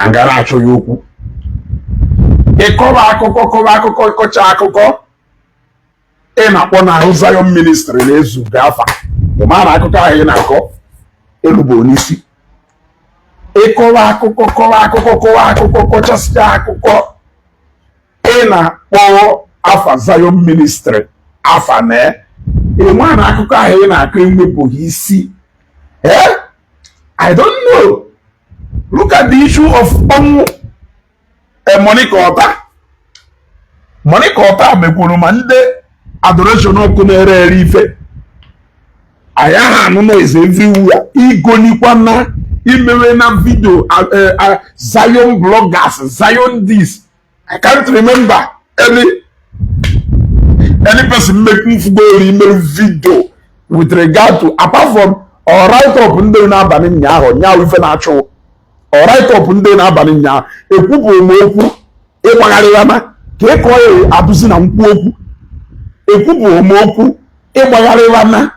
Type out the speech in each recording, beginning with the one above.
angara achọ ya okwu ịkọba akụkọ ịkọcha akụkọ ị na-akpọ na ahụ Zion ministry na-ezu gafa ịmara akụkọ ahụ ị na-akọ elubo n'isi ịkọwa akụkọ kọchasịa akụkọ ị na-akpọ afa Zion ministry afa na ịmara akụkọ ahụ ị na-akọ enwepụghị isi I don't know. Look at the issue of Monica Ota mekwuru ma ndị adoration ọkụ na-ere ife aya ha anụ noise everywhere igonikwa na imewe na video Zion bloggers Zion this I can't remember any person making email video with regard to apart from write up ndị na-abalị nyaahụ nyaahụ ife na-achụ write up ndị na-abalị nyaahụ ekwupụ okwu ịgbagharịwa na ka ịkọ ya abụzi na nkwu okwu ekwupụ okwu ịgbagharịwa na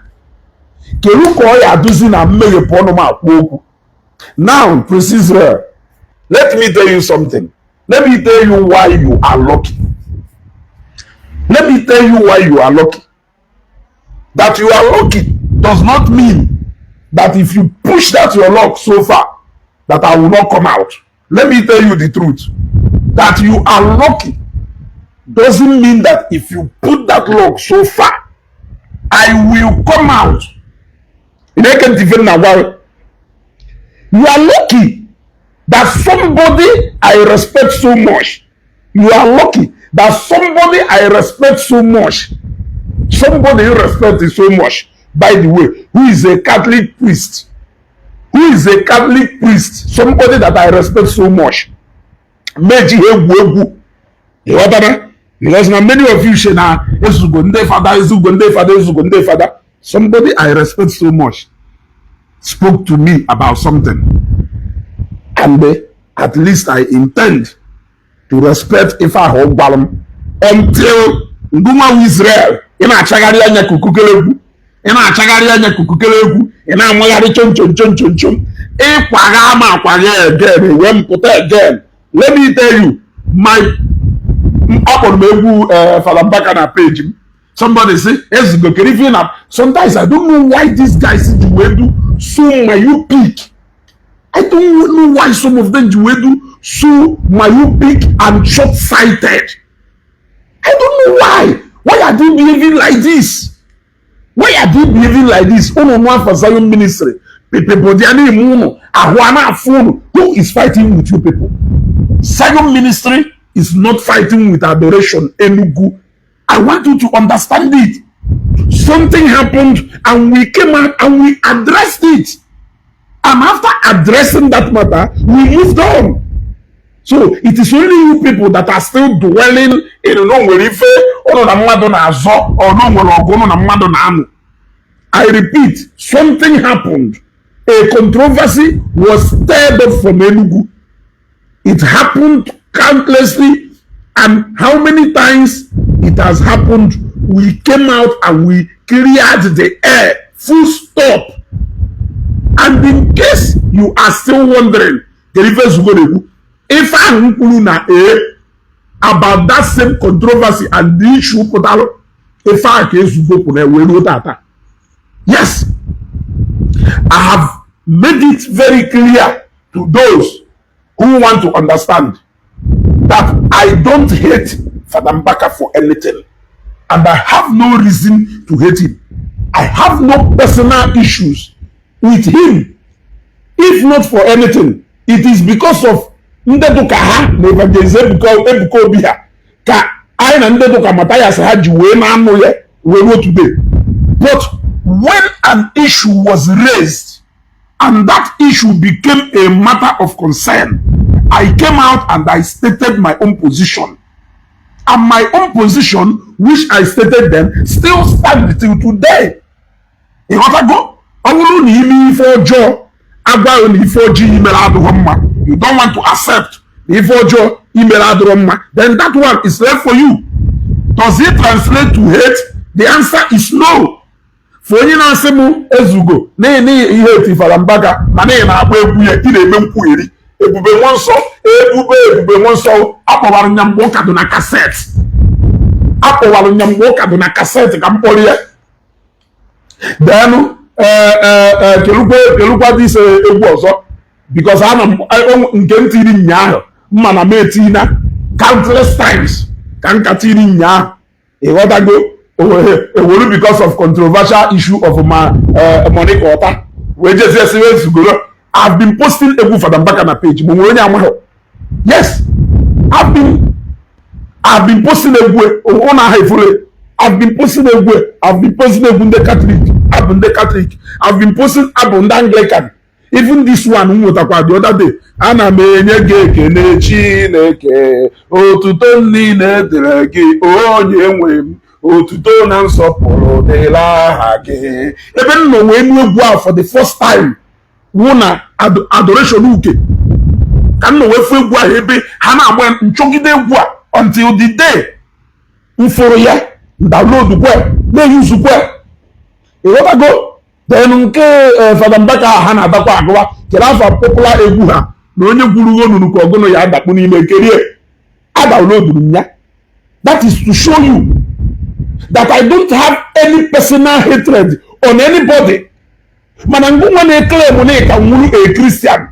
kedu ka ọ ya adụzi na mmeghepụ ọnụ m akpọ okwu. Now, Prince Israel, let me tell you something. Let me tell you why you are lucky. Let me tell you why you are lucky. That you are lucky does not mean that if you push that your luck so far, that I will not come out. Let me tell you the truth. That you are lucky doesn't mean that if you put that luck so far, I will come out. You are lucky that somebody I respect so much. You are lucky that somebody I respect so much. Somebody you respect so much, by the way, who is a Catholic priest. Who is a Catholic priest. Somebody that I respect so much. Meji egwu. You know because now many of you say now, father. Somebody I respect so much spoke to me about something. And at least I intend to respect if I hold balm until Nguma Israel. Ina chagari anya kukukelegu. Ina mwagari chom. E kwagama again. When put again. Let me tell you, my up on Father Mbaka na page. Somebody say, sometimes I don't know why these guys in Juwedu so myopic. I don't know why some of them Juwedu so myopic and short-sighted. I don't know why. Why are they behaving like this? Why are they behaving like this? Oh no, for Zion ministry. Who is fighting with you people? Zion ministry is not fighting with adoration. Enugu. I want you to understand it. Something happened and we came out and we addressed it. And after addressing that matter, we moved on. So it is only you people that are still dwelling in I repeat, something happened. A controversy was stirred up from Enugu. It happened countlessly. And how many times it has happened, we came out and we cleared the air, full stop. And in case you are still wondering, if I about that same controversy and the issue, if I yes, I have made it very clear to those who want to understand that I don't hate Father Mbaka for anything. And I have no reason to hate him. I have no personal issues with him. If not for anything, it is because of Ndeduka today. But when an issue was raised and that issue became a matter of concern, I came out and I stated my own position. And my own position, which I stated then, still stands till today. You don't want to accept the email, then that one is left for you. Does it translate to hate? The answer is no. For you now say ezugo, ne hate Father Mbaka, na abwe ebube nwanso ebube nwanso akpọwara nya mgbe ụka dị na kaseti akpọwara nya mgbe ụka dị na kaseti ka mkpọrọ ya denu kelukwa dị ise egwu ọzọ because ana nke ntiri nyaahụ mma na m etina countless times ka nka tiri nyaahụ ịghọtago ewelu because of controversial issue of money kọta wee jezie siwe zugoro. I've been posting egwu Fada Mbaka na page mo onye amaghị. Yes, I've been posting egwu una ha ifule. I've been posting egwu ndị Catholic, abụ ndị Catholic. I've been posting abụ ndị Anglican. Even this one nwetakwa the other day. Ana m enye gị ekele Chineke, otuto niile dịrị gị onye nwe m, otuto na nsọpụrụ dịrị aha gị. Ebe m nọ wee nụ egwu ahụ for the first time wụ na adoration uke ka m nọ wee fụ egwu ahụ ebe ha na-agba nchọgide egwu a until the day mfụrụ ya download kwe na-eyuzu kwe ịghọtago. Then nke Fada Mbaka ha na-adakwa agụwa kere afọ popular egwu ha na onye gwuru onunu ka ọgụnụ ya adakpu n'ime kerie a downloaduru ya. That is to show you that I don't have any personal hatred on anybody. Mana ngwunwe na-ekele na ka nwuru a Christian,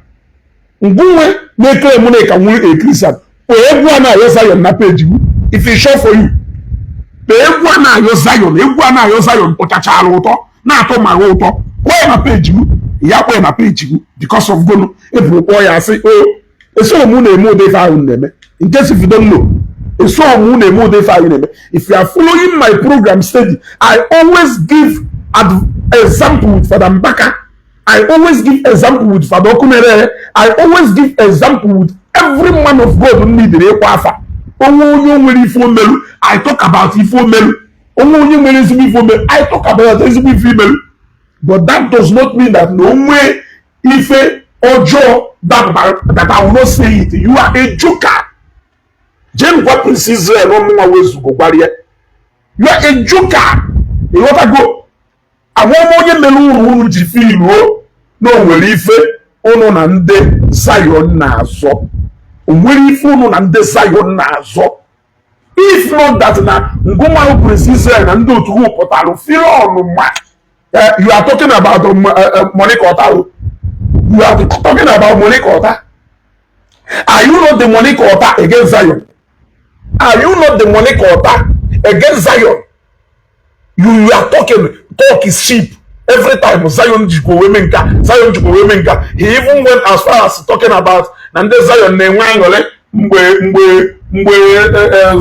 ngwunwe na-ekele na ka nwuru a Christian, o egwu a na-ayọ Zion na page gị if it show for you. Egwu a na-ayọ Zion pụtachara ụtọ na-atọ ma ụtọ kwee na page gị ya kwee na page gị because of gono eburu kpọọ ya asị o eso mu na-eme odefe ahụ na-eme. In case if you don't know, eso mu na-eme odefe ahụ na-eme. If you are following my program steady, I always give example with Fada Mbaka. I always give example with Fada Okunere. I always give example with every man of God who need the Ekwafa. I talk about Ifomelu. I talk about Ifomelu. But that does not mean that no way Ife Ojo that I will not say it. You are a joker. Jen what Princess you are a joker. You want to go? Àwọn onye melu uru ji feel o no nwere ife unu na ndị Zion na-azọ. Onwere ife unu na ndị Zion na-azọ. If not that na ngoma Prince Israel na ndị otu pụtara feel ọnụma. You are talking about money quota. You are talking about money quota. Are you not the money quota against Zion? Are you not the money quota against Zion? You are talk is cheap every time. Zion Jiko Wemenka. He even went as far as talking about Nande Zion Newangole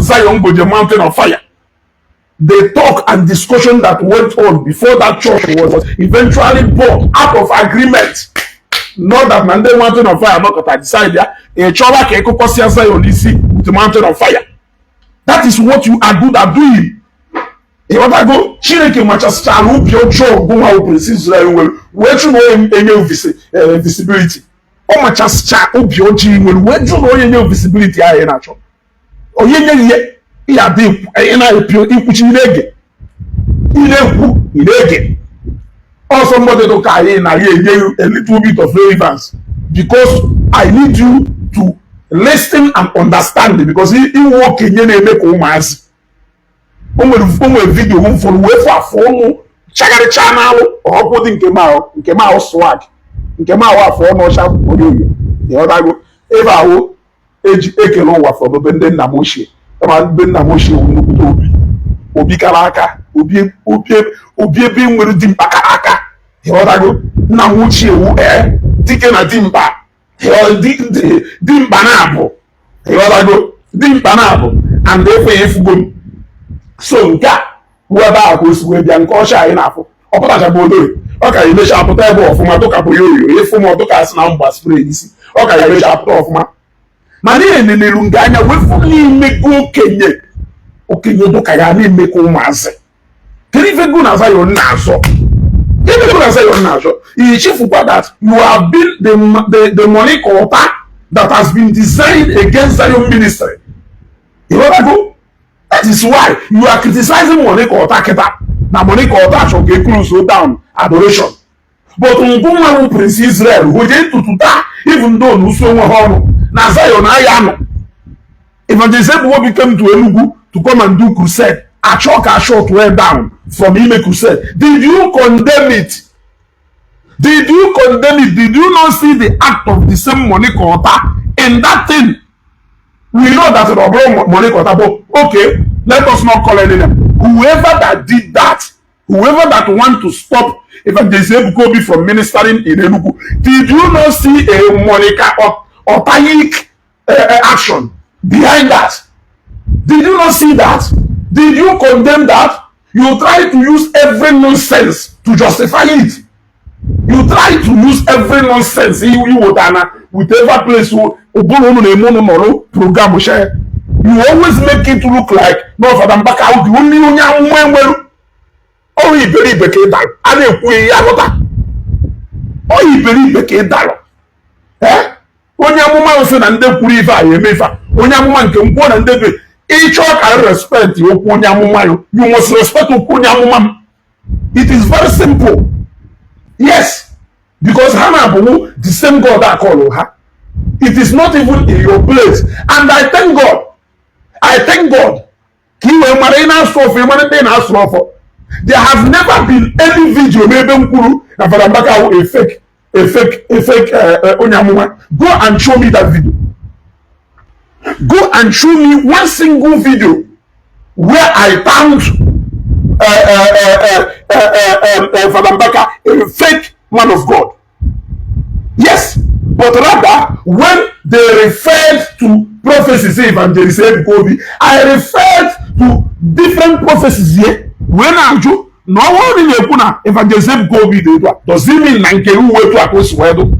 Zion go the mountain of fire. The talk and discussion that went on before that church was eventually brought out of agreement. Not that Nande mountain of fire not that I decided a chola keko kosia Zion with the mountain of fire. That is what you are good at doing. I go Chineke machasta ubi ojo go ma Prince Israel well where you know any visibility o machasta ubi oji well where you know any visibility aye na cho oyenye ya dey na epio ikuchi ilege or somebody to carry na ye a little bit of relevance because I need you to listen and understand because he work in na eme ko mazi onwe video home for we for phone chagari channel or put nke ma swag nke ma wa for no sha oyo the other go eva wo eji ekele ụwa for be ndị nna mochie ma be nna mochie nnukwu obi kara aka obi ebe nwere di mpaka aka the other go nna mochie wu dike na di mpa di mpa na abụ the other go di mpa na abụ and efugo so nga whoever goes we bia nko sha ina afọ oputacha bo lori o ka ile sha aputa ebe ofuma to ka bo yoyo efu mo to ka na mba spray isi o ka ile sha aputa ofuma ma ni nelu nga anya we fu ni meko okenye do ka ya ni meko maze kiri fe go na Zion na so kiri go na Zion na so e chief for that you have been the money quota that has been designed against Zion ministry. You know that go. That is why you are criticizing money quota kita. Na money quota should get close down adoration. But Mbuma Prince Israel who did to that even though no so na Zion ayano. Evangelist Ebuwo came to Enugu to come and do crusade. A short way down from Ime crusade. Did you condemn it? Did you condemn it? Did you not see the act of the same Monica Ota in that thing? We know that Monica Ota, but okay, let us not call any name. Whoever that did that, whoever that want to stop Evangelist Ebuwo from ministering in Enugu, did you not see a Monica Otaic action behind that? Did you not see that? Did you condemn that? You try to use every nonsense to justify it. You try to use every nonsense you would with every place program share. You always make it look like no for them back out the only oh he believe beke dalo and ekwe yalota oh he believe beke dalo onye amụma ose na ndị kwuru ife a eme ife onye amụma nke nkwuo na ndị be ịchọ ka respect okwu onye amụma you must respect okwu onye amụma. It is very simple. Yes, because Hannah Abu, the same God that call her. It is not even in your place. And I thank God. I thank God. There have never been any video maybe a fake Onyamuma. Go and show me that video. Go and show me one single video where I found Mbaka a fake man of God. Yes, but rather when they referred to prophecies, Evangelist Ebuwo, I referred to different prophecies here. When I do no one in Ekuna Evangelist Ebuwo does it mean Nankeru way to Akoswedo?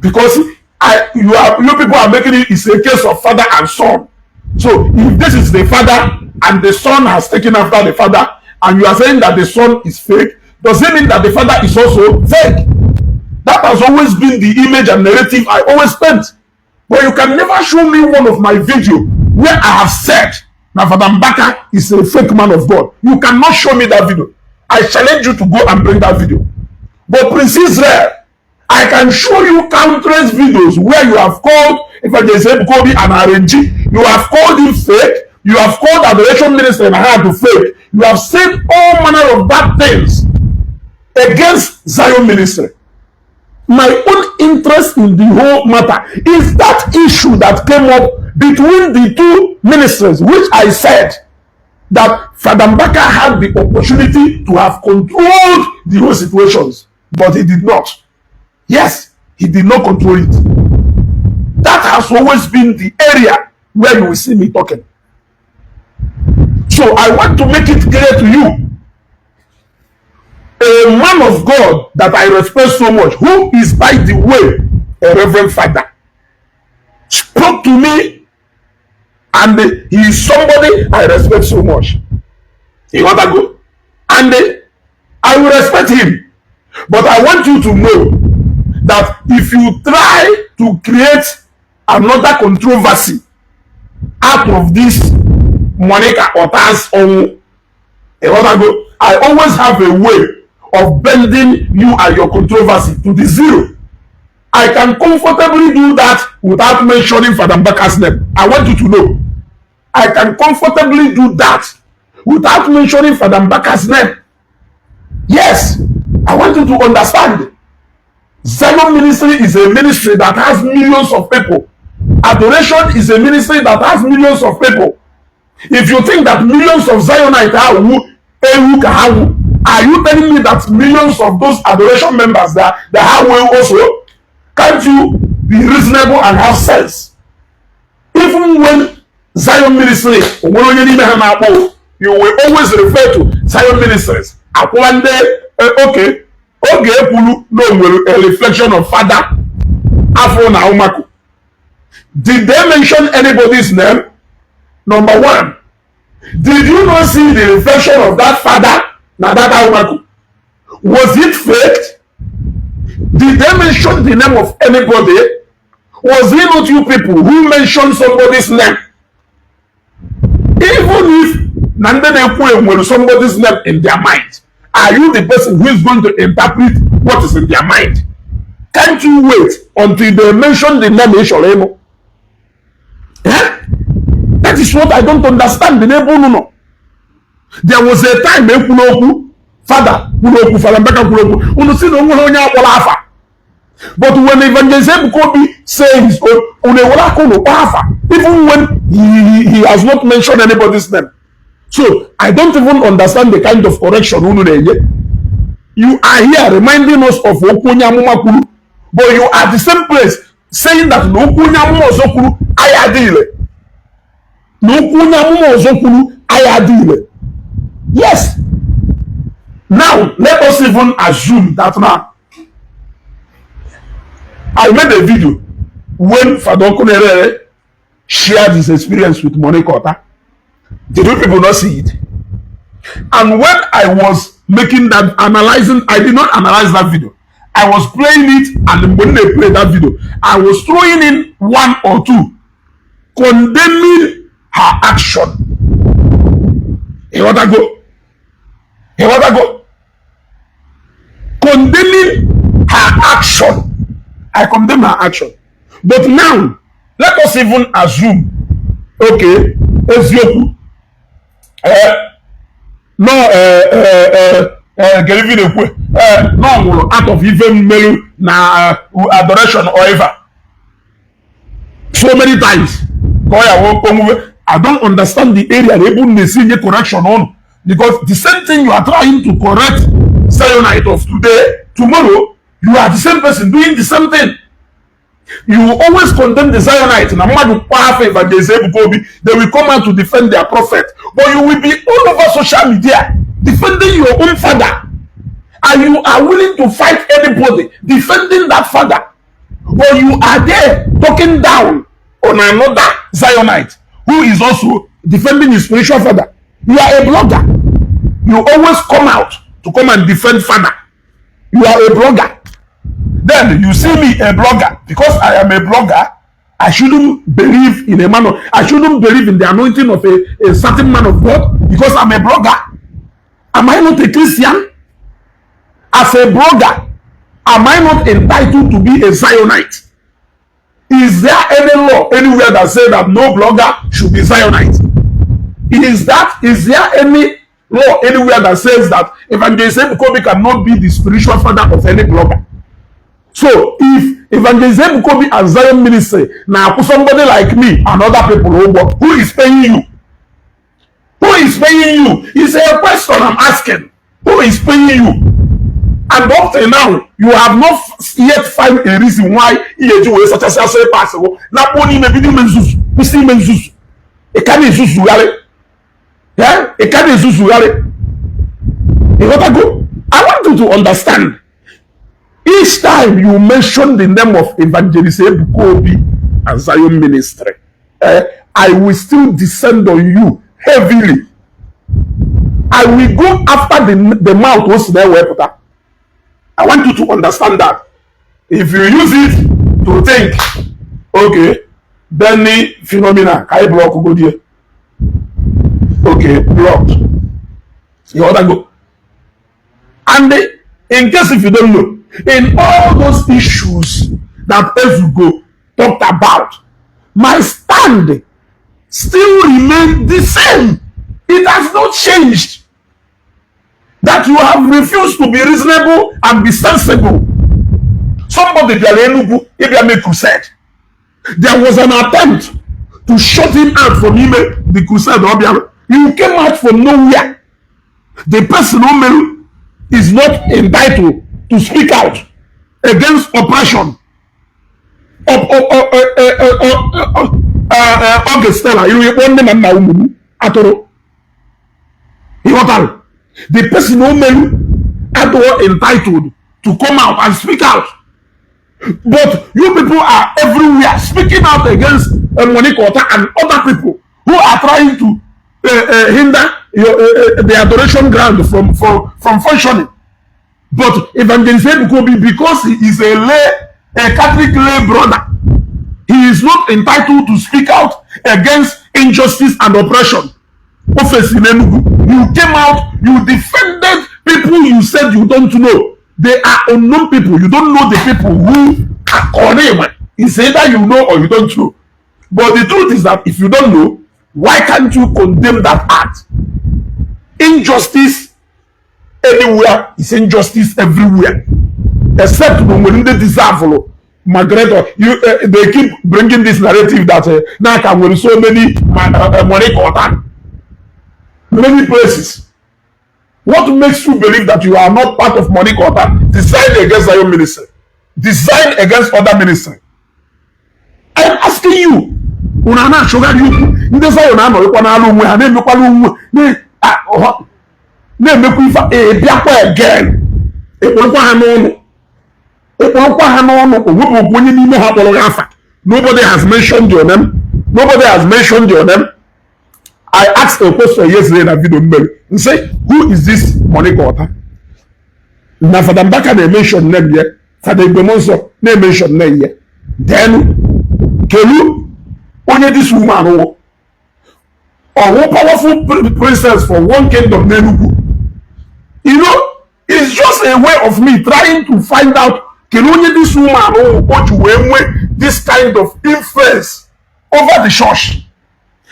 Because you people are making it's a case of father and son. So if this is the father and the son has taken after the father, and you are saying that the son is fake, does it mean that the father is also fake? That has always been the image and narrative I always spent. But you can never show me one of my video where I have said that Father Mbaka is a fake man of God. You cannot show me that video. I challenge you to go and bring that video. But Prince Israel, I can show you countless videos where you have called Evangelist Ebuwo an RNG. You have called him fake. You have called Adoration Minister and I to fake. You have said all manner of bad things against Zion Ministry. My own interest in the whole matter is that issue that came up between the two ministries, which I said that Father Mbaka had the opportunity to have controlled the whole situations, but he did not. Yes, he did not control it. That has always been the area where you will see me talking. So I want to make it clear to you, a man of God that I respect so much, who is by the way a reverend father, spoke to me, and he is somebody I respect so much. You want to go? And I will respect him. But I want you to know that if you try to create another controversy out of this Monica Ota's own, I always have a way of bending you and your controversy to the zero. I can comfortably do that without mentioning Father Mbaka's name. I want you to know. I can comfortably do that without mentioning Father Mbaka's name. Yes, I want you to understand. Zion Ministry is a ministry that has millions of people. Adoration is a ministry that has millions of people. If you think that millions of Zionites are you telling me that millions of those adoration members that have will also? Can't you be reasonable and have sense? Even when Zion Ministry, you will always refer to Zion Ministries. Okay, a reflection of Father Afro Naumaku. Did they mention anybody's name? Number one, did you not see the reflection of that father? Was it faked? Did they mention the name of anybody? Was it not you people who mentioned somebody's name? Even if somebody's name in their mind, are you the person who is going to interpret what is in their mind? Can't you wait until they mention the name Isholemo? Eh? That is what I don't understand. The name no. There was a time Father Mbaka but when Evangelist Kobi says even when he has not mentioned anybody's name. So I don't even understand the kind of correction you are here reminding us of Okunyamumakuru, but you are at the same place saying that Okunyamu Ayadile. Ayadile. Yes. Now let us even assume that now I made a video when Fadokunere shared his experience with Monikota. Did you people not see it? And when I was making that analyzing, I did not analyze that video. I was playing it, and when they played that video, I was throwing in one or two condemning her action. He want to go. Condemning her action. I condemn her action. But now, let us even assume, okay, Ezioku, no out of even melu na adoration or ever. So many times. I don't understand the area they even they see correction on, because the same thing you are trying to correct Zionite of today, tomorrow you are the same person doing the same thing. You always condemn the Zionites. They will come out to defend their prophet, but you will be all over social media defending your own father, and you are willing to fight anybody defending that father, but you are there talking down on another Zionite who is also defending his spiritual father. You are a blogger. You always come out to come and defend father. You are a blogger. Then you see me a blogger. Because I am a blogger, I shouldn't believe in a man of, I shouldn't believe in the anointing of a certain man of God because I'm a blogger. Am I not a Christian? As a blogger, am I not entitled to be a Zionite? Is there any law anywhere that says that no blogger should be Zionite? Is there any law anywhere that says that Evangelist Kobi cannot be the spiritual father of any blogger? So if Evangelist Kobi and Zion ministry now somebody like me and other people who is paying you? Who is paying you? It's a question I'm asking. Who is paying you? And up till now, you have not yet found a reason why EAG is such a possible. Now, only maybe menzus, we see menzus. It can't be Zuzuale. Yeah, it can't be Zuzuale. You got to go. I want you to understand. Each time you mention the name of Evangelist Kobi and Zion ministry, I will still descend on you heavily. I will go after the mouth was there. I want you to understand that. If you use it to think, okay, Benny phenomena, can I block go there? Okay, blocked. You want to go. And in case if you don't know, in all those issues that Ezugo talked about, my stand still remains the same. It has not changed. That you have refused to be reasonable and be sensible. Somebody make crusade. There was an attempt to shut him out from the crusade. You came out from nowhere. The person who is not entitled to speak out against oppression. Augustella, you want them and the person who are entitled to come out and speak out. But you people are everywhere speaking out against Monikota and other people who are trying to hinder the adoration ground from functioning. But Evangelist Kobi, because he is a Catholic lay brother, he is not entitled to speak out against injustice and oppression. You came out, you defended people you said you don't know. They are unknown people. You don't know the people who are calling. It's either you know or you don't know. But the truth is that if you don't know, why can't you condemn that act? Injustice anywhere is injustice everywhere, except when they deserve. Margaret, they keep bringing this narrative that now can win so many money caught many places. What makes you believe that you are not part of money quarter designed against your ministry, designed against other ministry? I am asking you. Unana sugar you. Ndesa unana no kwana alu nwe ha na emekwa lu nwe na emekwa ifa biakwa again. Ekwonkwa ha no. Ekwonkwa ha no owo onye n'ime ha kpọrọ afa. Nobody has mentioned your name. Nobody has mentioned your name. I asked a question yesterday in a video and say, who is this money quarter? Now for the Mbaka they mentioned name here. For the Bemonso they mentioned name here. Then Kelu only this woman or one powerful princess for one kingdom Nenugu. You know, it's just a way of me trying to find out can only this woman or what you with this kind of influence over the church.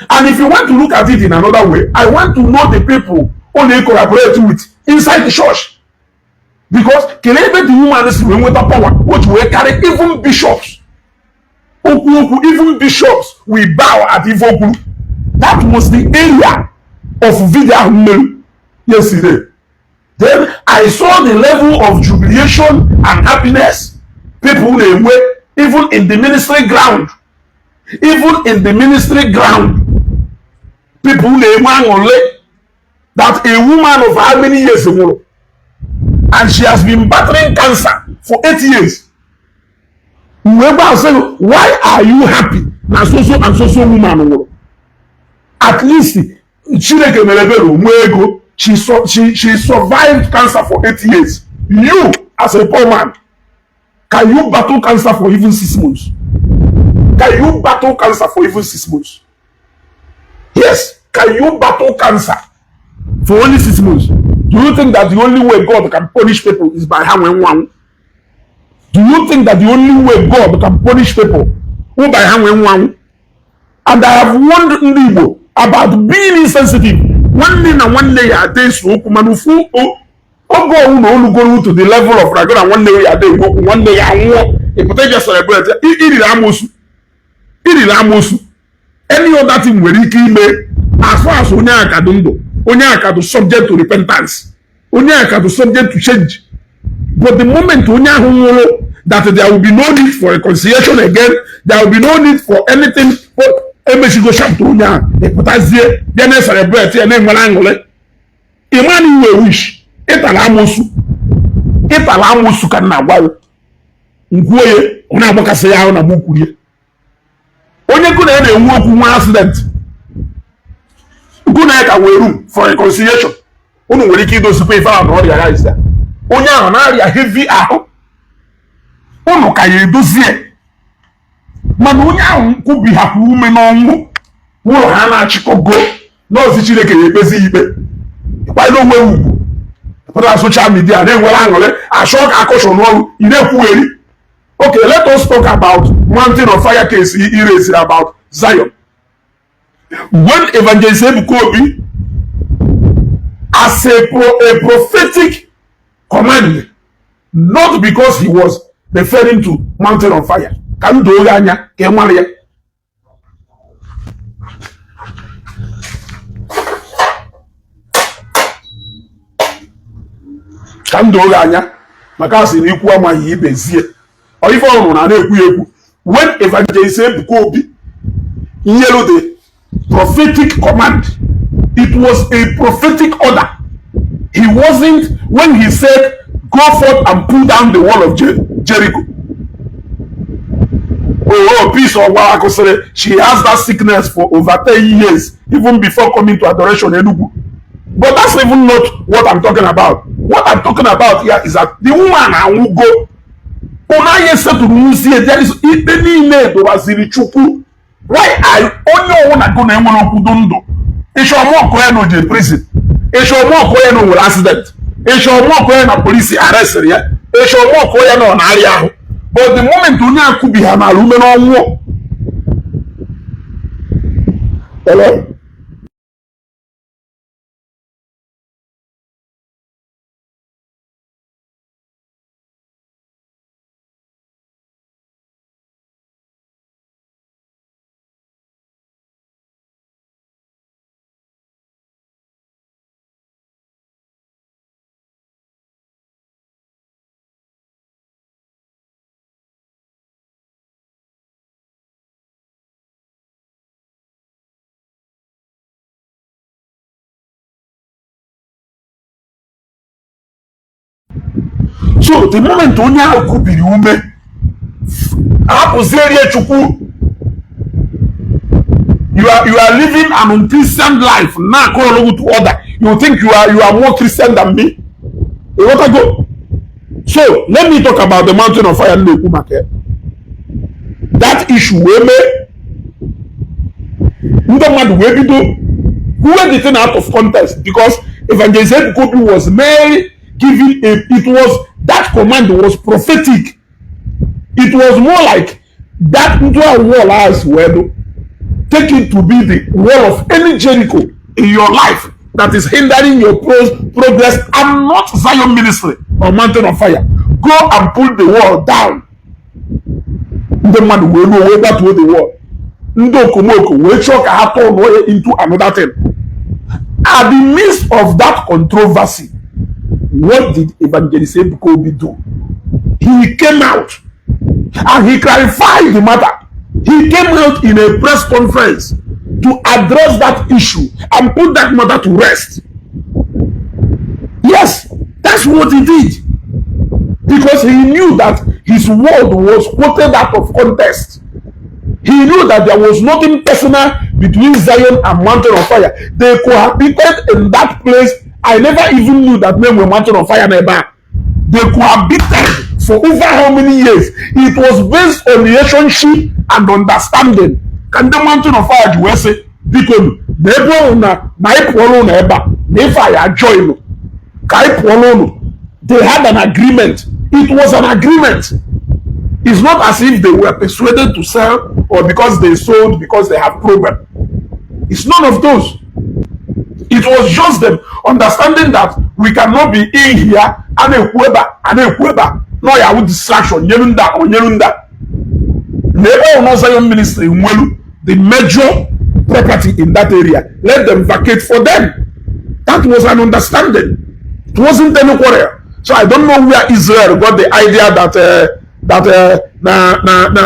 And if you want to look at it in another way, I want to know the people who they collaborate with inside the church. Because the woman is with the power, which will carry even bishops. Even bishops will bow at Ivoku. That was the area of Vida yesterday. Then I saw the level of jubilation and happiness people they were even in the ministry ground. Even in the ministry ground, people they want only that a woman of how many years ago, and she has been battling cancer for 8 years. Whoever say, why are you happy? Now so and so woman. At least she survived cancer for 8 years. You, as a poor man, can you battle cancer for even 6 months? Can you battle cancer for even 6 months? Yes. Can you battle cancer for only 6 months? Do you think that the only way God can punish people is by having one? Do you think that the only way God can punish people is by having one? And I have warned Igbo about being insensitive. One day and one day a day so kumanufu go to the level of Ragon and one day a day one day a potential celebrate. It is any other thing where he may as far as Onyaka Onyaka subject to repentance, Onyaka to subject to change. But the moment Onyaka that there will be no need for reconciliation again, there will be no need for anything. Go shop to Onyaka, but as then celebrate and then Malangole. Emmanuel wish it alamosu can now. Ngwe Mbaka say na bukuye. Onye go na one accident. Go na ka room for reconciliation. Unu nwere ike idozi pay for all the guys there. Onye ahụ na arịa heavy ahụ. Unu ka ya edozie. Mana onye ahụ kwubi hapụ ume n'ọnwụ. Ụlọ ha na-achịkọgo n'ozi Chineke ya ekpezi ikpe. Kwa ile onwe ugwu. Pụta social media na-enwere aṅụrị achọ ka akọshọ n'ọrụ ị na-ekwugheri. Okay, let us talk about mountain of fire case he raised about Zion. When Evangelist Ebukobi, as a prophetic command, not because he was referring to mountain of fire. Can do Anya Kemaria? Can do Anya? Makasi Nikwa Mahi Bezie. Or if when Evangelist Ebukobi yellowed the prophetic command, it was a prophetic order. He wasn't when he said, go forth and pull down the wall of Jericho. Oh, peace or what? She has that sickness for over 10 years, even before coming to Adoration Enugu. But that's even not what I'm talking about. What I'm talking about here is that the woman who go there is any name to Wasiri Chuku. Why I only want to go to Kudundo? It's your more coin prison. It's your more coin accident. Esho moko ya na police arrest ya. Esho moko ya na onari ahụ. But the moment onye akubi ha na rume na onwo. Hello? So the moment onye akubiri ume hapụzieri Chukwu, you are living an unchristian life na call to order. You think you are more Christian than me? You want to go? So let me talk about the mountain of fire. That issue we were the thing out of context, because Evangelist Kobe was merely giving it was that command was prophetic. It was more like that into a wall as well. Take it to be the wall of any Jericho in your life that is hindering your progress, and not Zion ministry or mountain of fire. Go and pull the wall down. The man will know where that was the wall. Ndokomoko will shock into another thing. At the midst of that controversy, what did Evangelist Kobe do? He came out and he clarified the matter. He came out in a press conference to address that issue and put that matter to rest. Yes, that's what he did. Because he knew that his word was quoted out of context. He knew that there was nothing personal between Zion and Mountain of Fire. They cohabited in that place. I never even knew that name was Mountain of Fire never. They cohabited for over how many years? It was based on relationship and understanding. Can the Mountain of Fire do say, because they had an agreement. It was an agreement. It's not as if they were persuaded to sell, or because they sold because they have problem. It's none of those. It was just them understanding that we cannot be in here and a whoever, no ya with distraction, yerunda or yerunda. Never on Zion ministry, the major property in that area, let them vacate for them. That was an understanding. It wasn't any quarrel. So I don't know where Israel got the idea that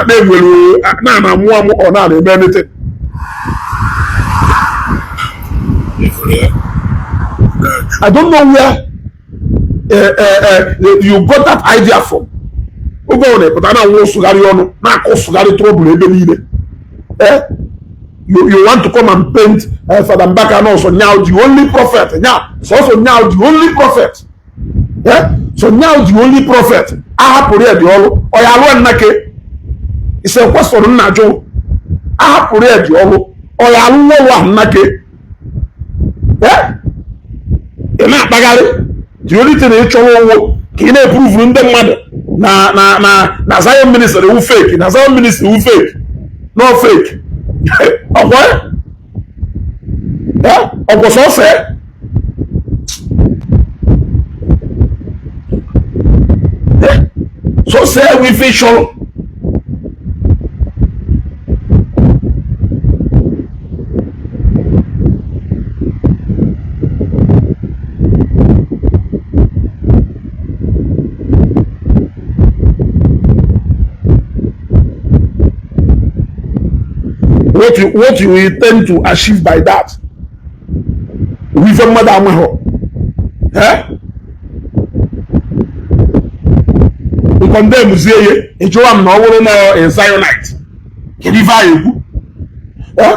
they will or not anything. I don't know where you got that idea from. But I don't want to trouble. You want to come and paint Father Mbaka and also now the only prophet. Now, so also now the only prophet. Yeah? So now the only prophet. It's a question najo. Yeah? The only thing they show can prove them mother. Na Zion minister who fake. Na Zion minister who fake. No fake. Okay? Yeah? Of so say. Yeah? So say we facial. What you intend to achieve by that? With a mother, eh? We condemn Muzie, a Joam no a Zionite. Can you buy you? Eh?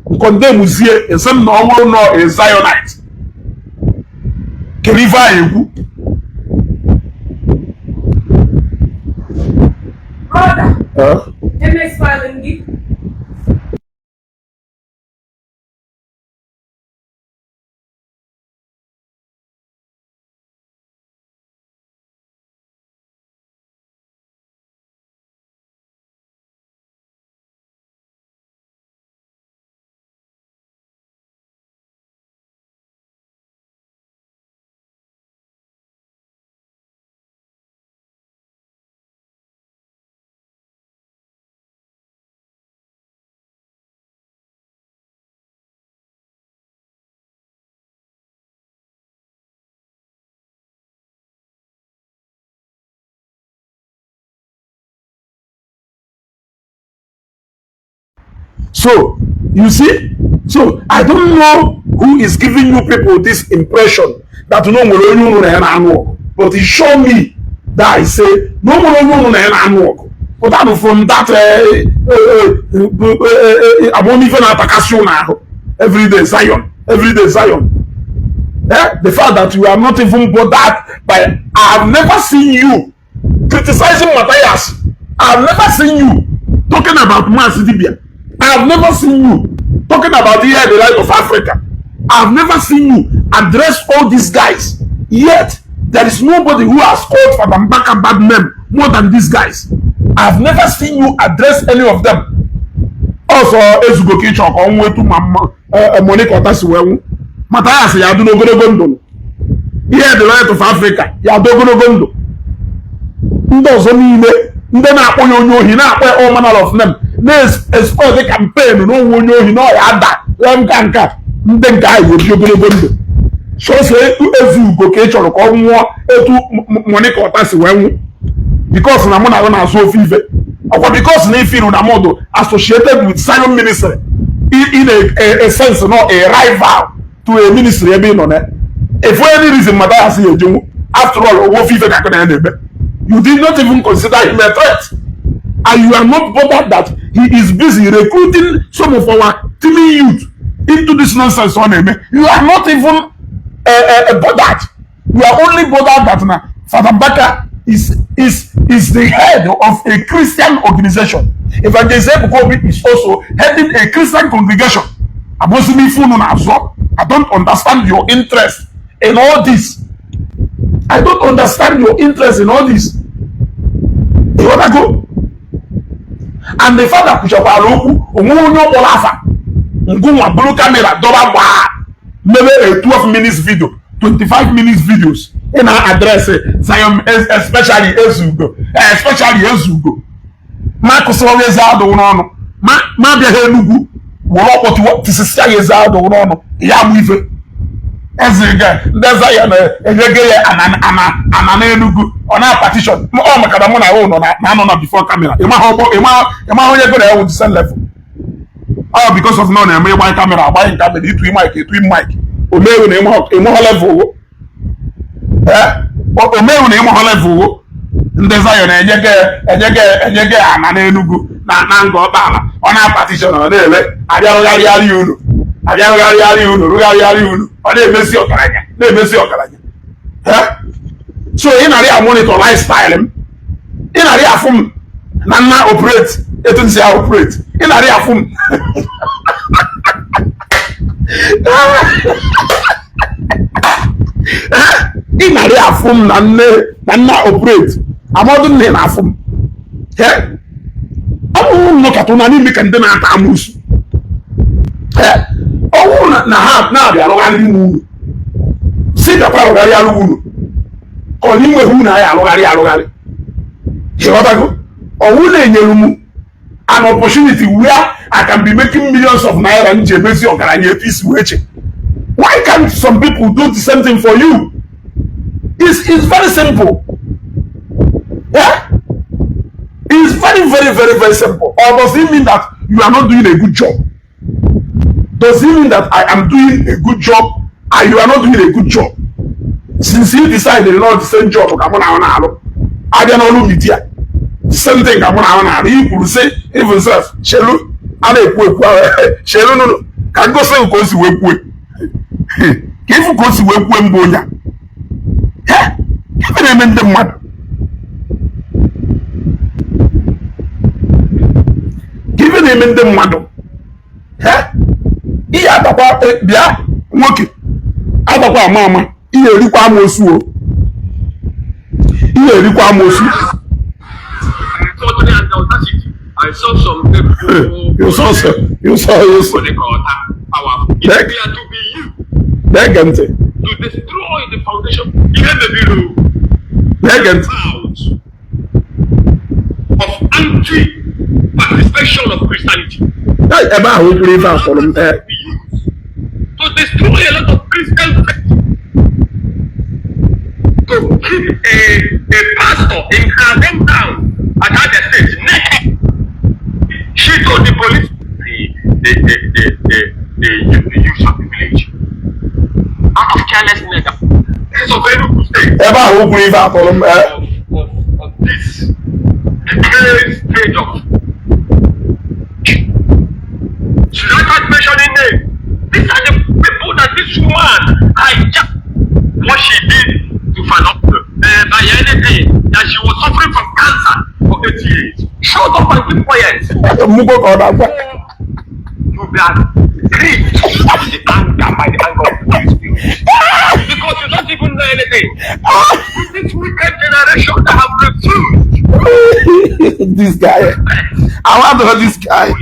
We condemn Muzie, and some no a Zionite. Can you buy you? Brother, MS Filing. So, you see? So, I don't know who is giving you people this impression that no more, but it show me that I say no more. But I'm from that I won't even attack now. Every day Zion. The fact that you are not even bothered by, I have never seen you criticizing Matthias. I have never seen you talking about Masidibia. I have never seen you talking about the light of Africa. I have never seen you address all these guys. Yet there is nobody who has called for Mbaka bad name more than these guys. I have never seen you address any of them. Also, Ezugo Kichok on way to Monica Otasiwewu. Matthias Yadunogondo. Here the light of Africa. Yadunogondo. Ndozo niile ndị na-akpọ ya onye ohi na-akpọ ya all manner of them na-export the campaign na onwe onye ohi na ọya ada nka ndị nke ahụ ebi ogologo ndụ so Ezugo ka ị chọrọ ka ọ nwụọ etu Monica Otasiwewu because na mụ na na-azụ ofe ife ọkwa because na ife iru na mọdụ associated with Zion ministry in a sense no a rival to a ministry ebe ị nọ na if for any reason Matthias ya ejenwu after all ofe ife ka na ebe you did not even consider him a threat and you are not bothered that he is busy recruiting some of our teeming youth into this nonsense on him. You are not even bothered. You are only bothered that now Father Mbaka is the head of a Christian organization. Evangelist Ebukobi is also heading a Christian congregation. I don't understand your interest in all this. I don't understand your interest in all this. You wanna go? And the father Kuchapaloku, blue camera, maybe a 12 minutes video, 25 minutes videos in our address, especially Ezugo. Marcus always out the one. Maybe Helugu, what to say is out the one. Yamu. Eziga, Ejike and Enugu on our partition. Oh, my God, I'm on before camera. Am I going to send level? Oh, because of none, I may buy camera, buying camera, between mic. Omeru na emo level. Omeru na emo level. Ndị Zion Ejike and Enugu na ngo ọkpala. On our partition on ele. Abịarụgharị unu. Ọ na-emesi ọgaranya. So ị narị monitor lifestyle m. Ị narị afụ m na nna operate etu nsi operate. Ị narị afụ m. Ị narị afụ m na nna operate. Amadu nne na afụ m. Ọ bụ nnọkọta na n'ime ka ndị na-ata amụsụ. Ọwụ na ha na-abịa alụgharị unu si bịakwa alụgharị alụ unu ka ọ n'inwe hụ na ya alụgharị ịghọtago ọwụ na-enyere m an opportunity where I can be making millions of naira nji emezi ọgaranya etu isi wee che. Why can't some people do the same thing for you? It's very simple. Yeah? It's very simple. Or does it mean that you are not doing a good job? Does it mean that I am doing a good job and you are not doing a good job? Since you decided not the same job, I don't know media. Same thing, you could say, even self, Shelu, Shelu, no, can go say, goes to work. If you go to work when Boya, give them in the mud. Giving him in the mud. Ihe atakwa bịa nwoke atakwa mama ihe erikwa amosu o ihe erikwa amosu. I saw some people. You saw Negante to destroy the foundation. Even the below. Negante of anti-participation of Christianity. That's about who believe us for them there. To destroy a lot of Christian faith. To keep a pastor in her hometown at the stage naked. She told the police they use of privilege. Out of carelessness, this is a very good state. Ever who believe out Of this, the clearest stage of. Should I start mentioning names? These are the people that this woman hijacked what she did to Phenomenal. By anything that she was suffering from cancer for 8 years. Shut up and keep quiet. You be grieved by the anger of the Holy Spirit. Because you don't even know anything. This wicked generation that have refused. This guy. I want to know this guy.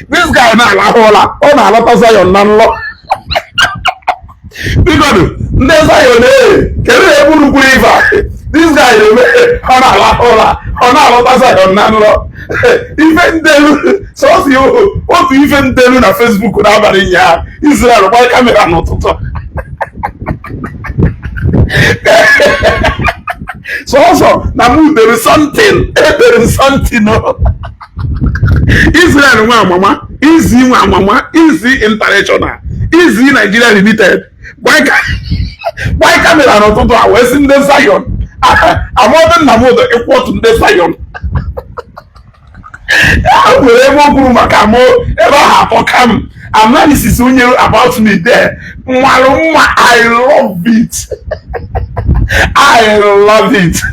This guy na hola ọ na-alọta Zion na nlọ bikodu ndị Zion kedu ebe unu kwuru ife this guy ọ na-ala hola ọ na-alọta Zion na nlọ ife ndelu sọsi otu ife ndelu na Facebook n'abalị nyaa Israel gba kamera n'ụtụtụ so na mu there is something no Israel nwa amama easy nwa amama easy international easy Nigeria limited why camera n'ụtụtụ a wee si ndị Zion amọdụ nna m ụdọ ịkwọtụ ndị Zion were ebe o kwuru maka mụ ebe ahụ atọka m analysis onye about me there mmalụ mma I love it. I love it. You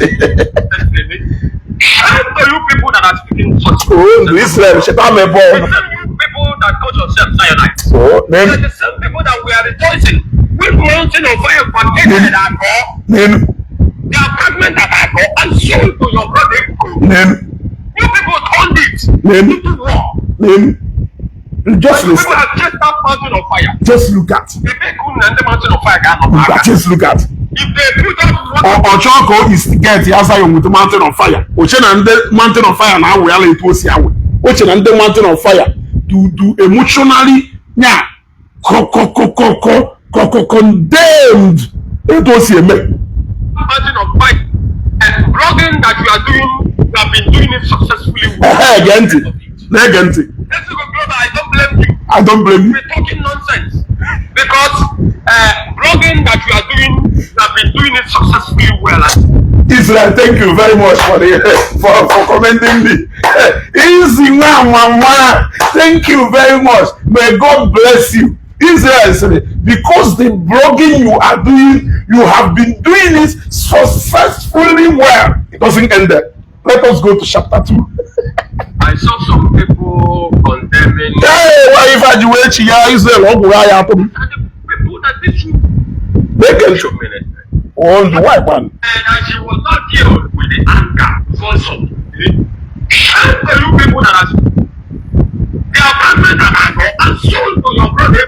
people that are speaking such Israel, people that call yourselves Zionites. They are the same people that we are rejoicing with mountain of fire contained in our core. They are fragments that are core and sold to your brother. You people turned it into war. Just listen. People have chased that mountain of fire. Just look at. The big mountain of fire. Just look at. If they put up Ochoko is get Zion with the mountain of fire. Oche na the mountain of fire now we are in post here. Oche na the mountain of fire to emotionally condemned. It was a mountain of fire and blogging that you are doing, you have been doing it successfully. I don't blame you. We're talking nonsense because blogging that you are doing, you have been doing it successfully well. Israel, thank you very much for commending me. Easy mama, thank you very much. May God bless you. Israel, because the blogging you are doing, you have been doing it successfully well. It doesn't end there. Let us go to chapter 2. I saw some people condemning. Hey, why if I do it here, Israel, what will I happen? The people that did you. They can show me. Oh, the white one. And she was not deal with the anger. Also, you people that are they are fragments that are go and sold to your brother.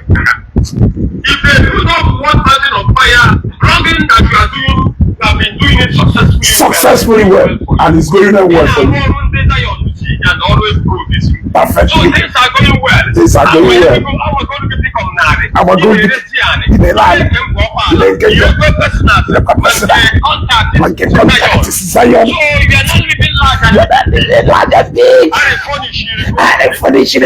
If they put up one mountain of fire, blogging that you are doing, you have been doing it successfully well. And it's going on well for you. And always prove this. Perfect. So things are going well. Things are going well. Our going to be community. Our going to be in a line. You go personal. Contact. Like a contact is Zion. So if you are not living like that, you are not living like that. I furnish you.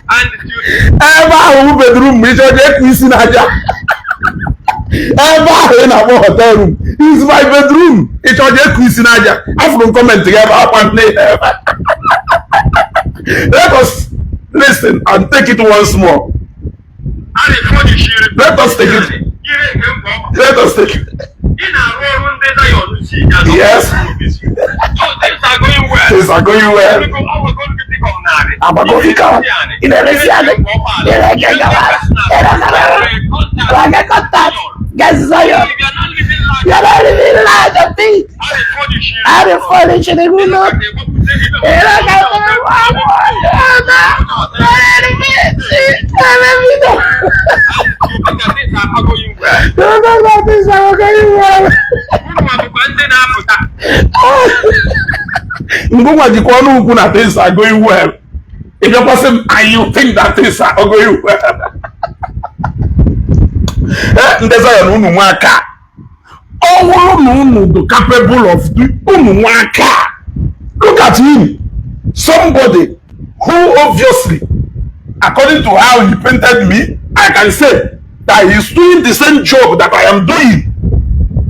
And bedroom, ever in our hotel room is my bedroom. It's on your quiz in Naija. After comment together up and let us listen and take it once more. Let us take it. Let us take it. Yes. So things are going well. Things are going well. I'm going to go in a restaurant. Guys, Zion. You're not living like a pig. I'm a furniture in the room. Oh, Ngoma jikonu ukwu na things are going well. If you're person and you think that things are going well. Ndeza ya unu mwaka. Unu capable of doing unu mwaka. Look at him. Somebody who obviously, according to how he painted me, I can say that he is doing the same job that I am doing.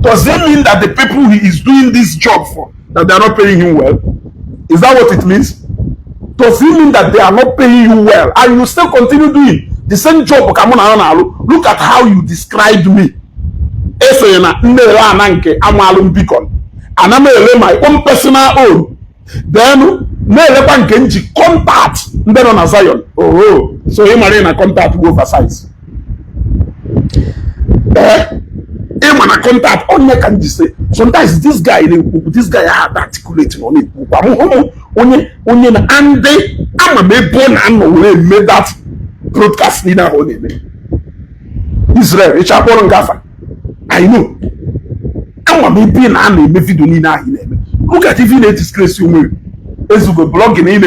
Does it mean that the people he is doing this job for, that they are not paying him well? Is that what it means? Does it mean that they are not paying you well and you still continue doing the same job? Look at how you described me. And I'm my own personal own. Then contact then on Zion. Oh, so him and a contact go oversize. Him and a contact on your can just say sometimes this guy had articulating on it. Only and they I'm a born and made that broadcast leader on it. Israel, it's a born gaffer. I know. I'm a being and a video in. Look at even a disgrace you will. As you go blogging in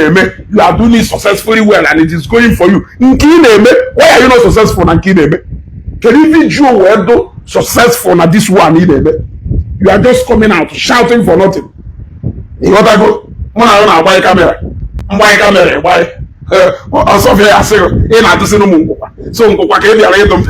you are doing it successfully well and it is going for you. Why are you not successful in Kineme? Can even you were do successful na this one you are just coming out shouting for nothing. You got to go on buy camera buy also very I say in at the no so nkwa ka e bia redom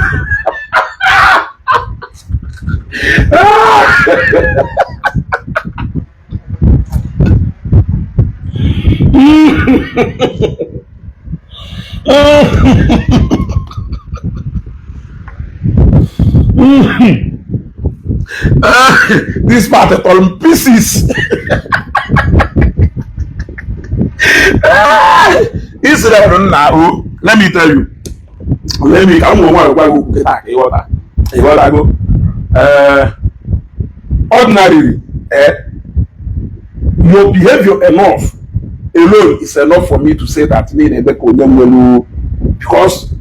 this part is all pieces. Israel now, let me tell you. Come ordinarily, your behavior enough alone is enough for me to say that because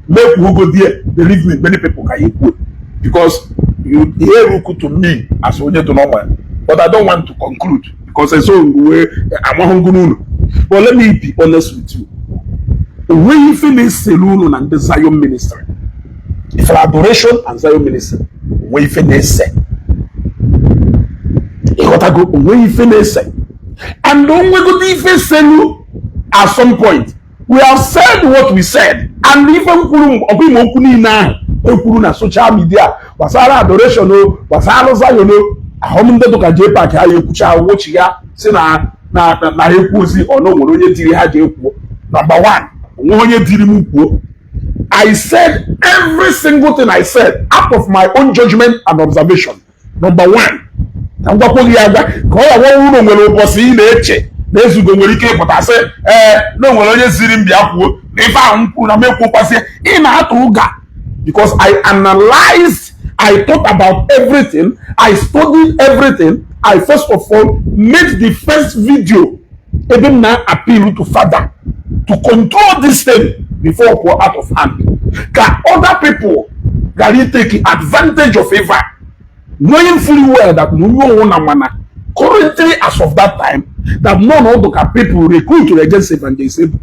make who go there, believe me, many people can equal. Because you hear Ruku to me as only to normal, but I don't want to conclude because I saw but let me be honest with you. When you finish Selun and the Zion ministry, if adoration and Zion ministry, when you finish when you finish and don't we go to Selun at some point. We have said what we said, and even na social media basara adoration no basara Zion no ahomnde to ka JPAC ha yekucha wochi ya si na ekuzi ono nwere onye diri ha je ekwu. Number 1, onye diri mu kwuo. I said every single thing I said out of my own judgment and observation. Number 1, ngwakwogi aga ka o ya wo nwere obosi na-eche na ezugo nwere ike pụta sị no nwere onye ziri mbia kwuo ife ahụ mkwu na mekwu kwasị ị na-atụ ụga. Because I analyzed, I thought about everything, I studied everything. I first of all made the first video even now appeal to Father to control this thing before it go out of hand. Can other people can take advantage of it, knowing fully well that currently as of that time that none of the people recruit against evangelism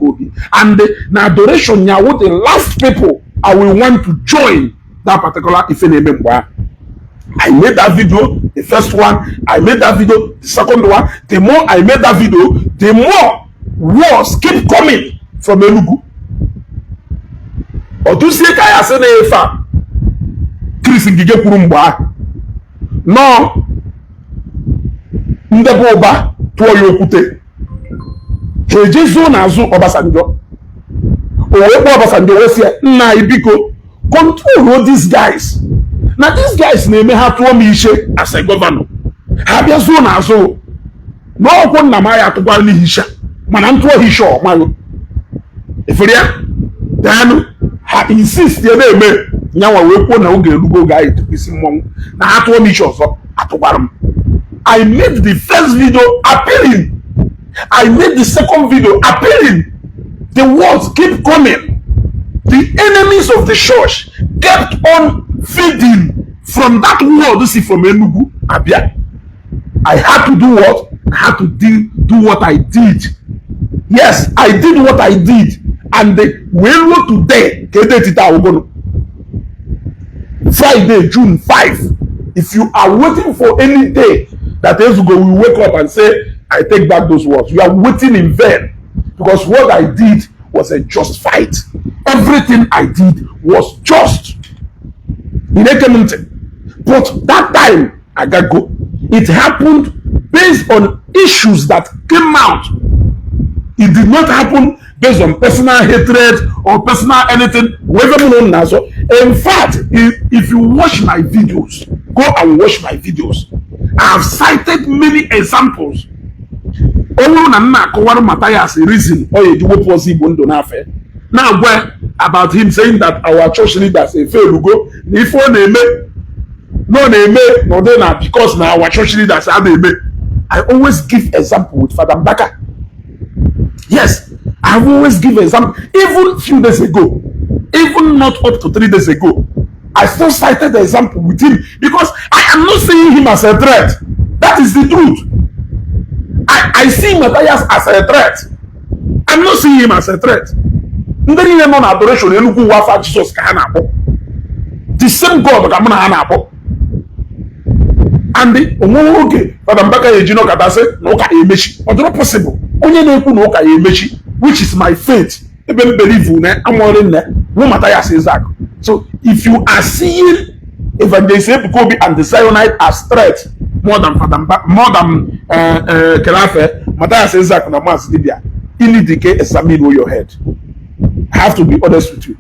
and the adoration now what the last people I will want to join that particular Ifenemembwa. I made that video, the first one, I made that video, the second one. The more I made that video, the more wars keep coming from Enugu. Otusie kaya sene efa Chris Ngige Kurumbwa. No ndebo oba tuo yokute. Hejezo na azu Obasanjo. Obasanjo wesia na ibiko control all these guys. Now these guys name have to me as a governor. Have you so na so? No one na maya to go ni hisha. Man am to hisha man. If you then ha insist ye me nyawa we ko na oge lugo guy to be simon. Na ato me hisha so atobaram. I made the first video appealing. I made the second video appealing. The words keep coming. The enemies of the church kept on feeding from that word. This is from Enugu, Abia. I had to do what? I had to do what I did. Yes, I did what I did. And the well today, Friday, June 5. If you are waiting for any day that Ezugo will wake up and say, I take back those words, you are waiting in vain. Because what I did was a just fight. Everything I did was just. But that time, I got go. It happened based on issues that came out. It did not happen based on personal hatred or personal anything. In fact, if you watch my videos, go and watch my videos. I have cited many examples. Matthias reason now about him saying that our church leaders say fail go if no because now our church leaders are I always give example with Father Mbaka. Yes, I always give example. Even few days ago, even not up to 3 days ago, I still cited the example with him because I am not seeing him as a threat. That is the truth. I see Matthias as a threat. I'm not seeing him as a threat. Nigerian adoration, Jesus. The same God that I'm going and the okay, Father Mbaka Ejino Kata say no ka emechi. But not possible. Onye na-ekwu no ka emechi, which is my faith. Even believe na amore na no Matthias Isaac. So if you are seeing Evangelist Kobe and the Zionite as threat more than Father Mbaka, more than Kelafe, Matthias Isaac na Mas Libya, you need to examine your head. I have to be honest with you.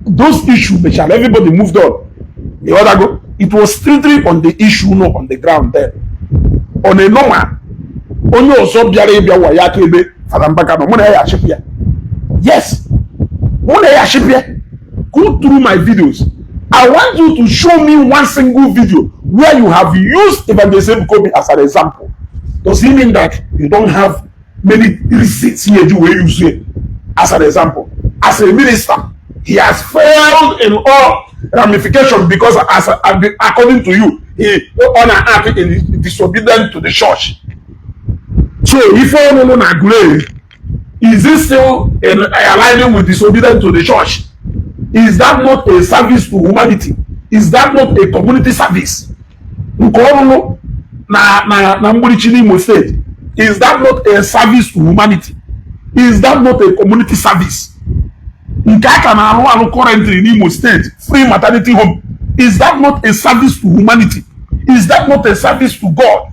Those issues, everybody moved on. The other go. It was strictly on the issue, not on the ground there. On a normal, only also Biarabia Wayakebe, Father Mbaka, Monaya Shipia. Yes, Monaya Shipia. Go through my videos. I want you to show me one single video where you have used Evangelist Kobe as an example. Does it mean that you don't have many receipts here the way you say as an example? As a minister, he has failed in all ramifications because according to you, he is disobedient to the church. So if you don't agree, is this still aligning with disobedience to the church? Is that not a service to humanity? Is that not a community service? Is that not a service to humanity? Is that not a community service? Currently in Imo State, free maternity home. Is that not a service to humanity? Is that not a service to God?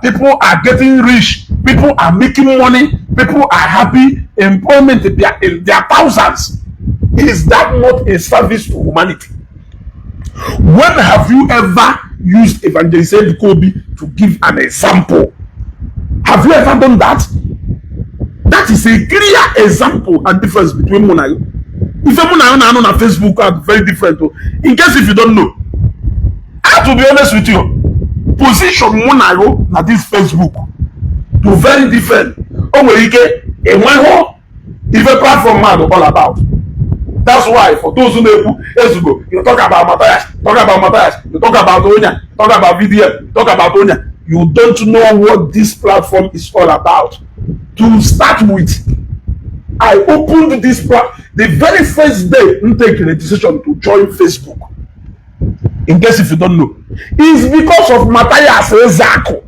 People are getting rich. People are making money. People are happy. Employment in their thousands. Is that not a service to humanity? When have you ever used Evangelist Kobe to give an example? Have you ever done that? That is a clear example and difference between Munayo. If Munayo and on Facebook are very different. In case if you don't know, I have to be honest with you. Position Munayo na this Facebook to very different. Ejike Mbaka, if a platform man all about. That's why for those who know Ezugo, you talk about Matthias, you talk about Onya, talk about VDM, talk about Onya. You don't know what this platform is all about. To start with, I opened this platform the very first day I'm taking a decision to join Facebook. In case if you don't know, it's because of Matthias Ezako.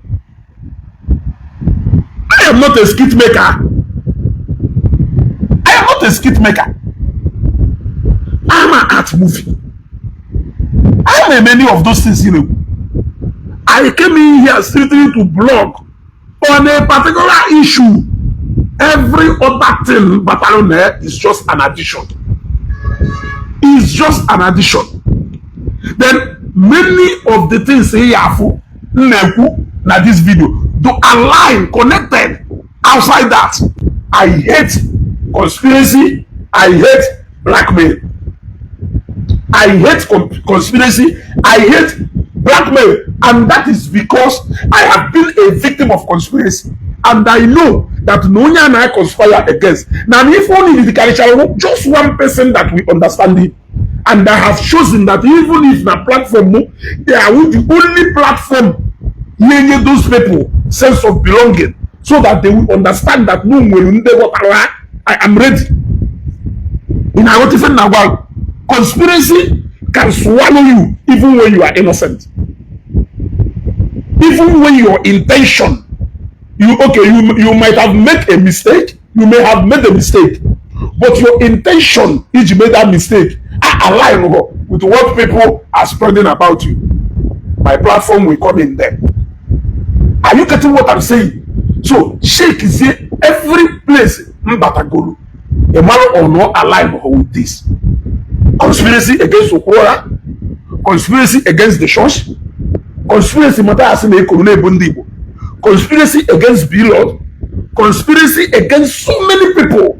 I am not a skit maker. I am not a skit maker. I'm an art movie. I am many of those things, you know. I came in here strictly to blog on a particular issue. Every other thing battalion there is just an addition. It's just an addition. Then many of the things here for na this video to align connected outside that. I hate conspiracy. I hate blackmail. I hate conspiracy. I hate blackmail. And that is because I have been a victim of conspiracy. And I know that no one and I conspire against. Now, if only the culture, just one person that we understand it, And I have chosen that even if the platform, they are the only platform giving those people sense of belonging, so that they will understand that no, I am ready. In our different now, conspiracy can swallow you even when you are innocent. Even when your intention, you might have made a mistake, you may have made a mistake, but your intention is you made that mistake align with what people are spreading about you. My platform will come in there. Are you getting what I'm saying? So Sheikh is here every place Mbaka go. A man or not align with this. Conspiracy against Okora, conspiracy against the church, conspiracy conspiracy against Bilod, conspiracy against so many people.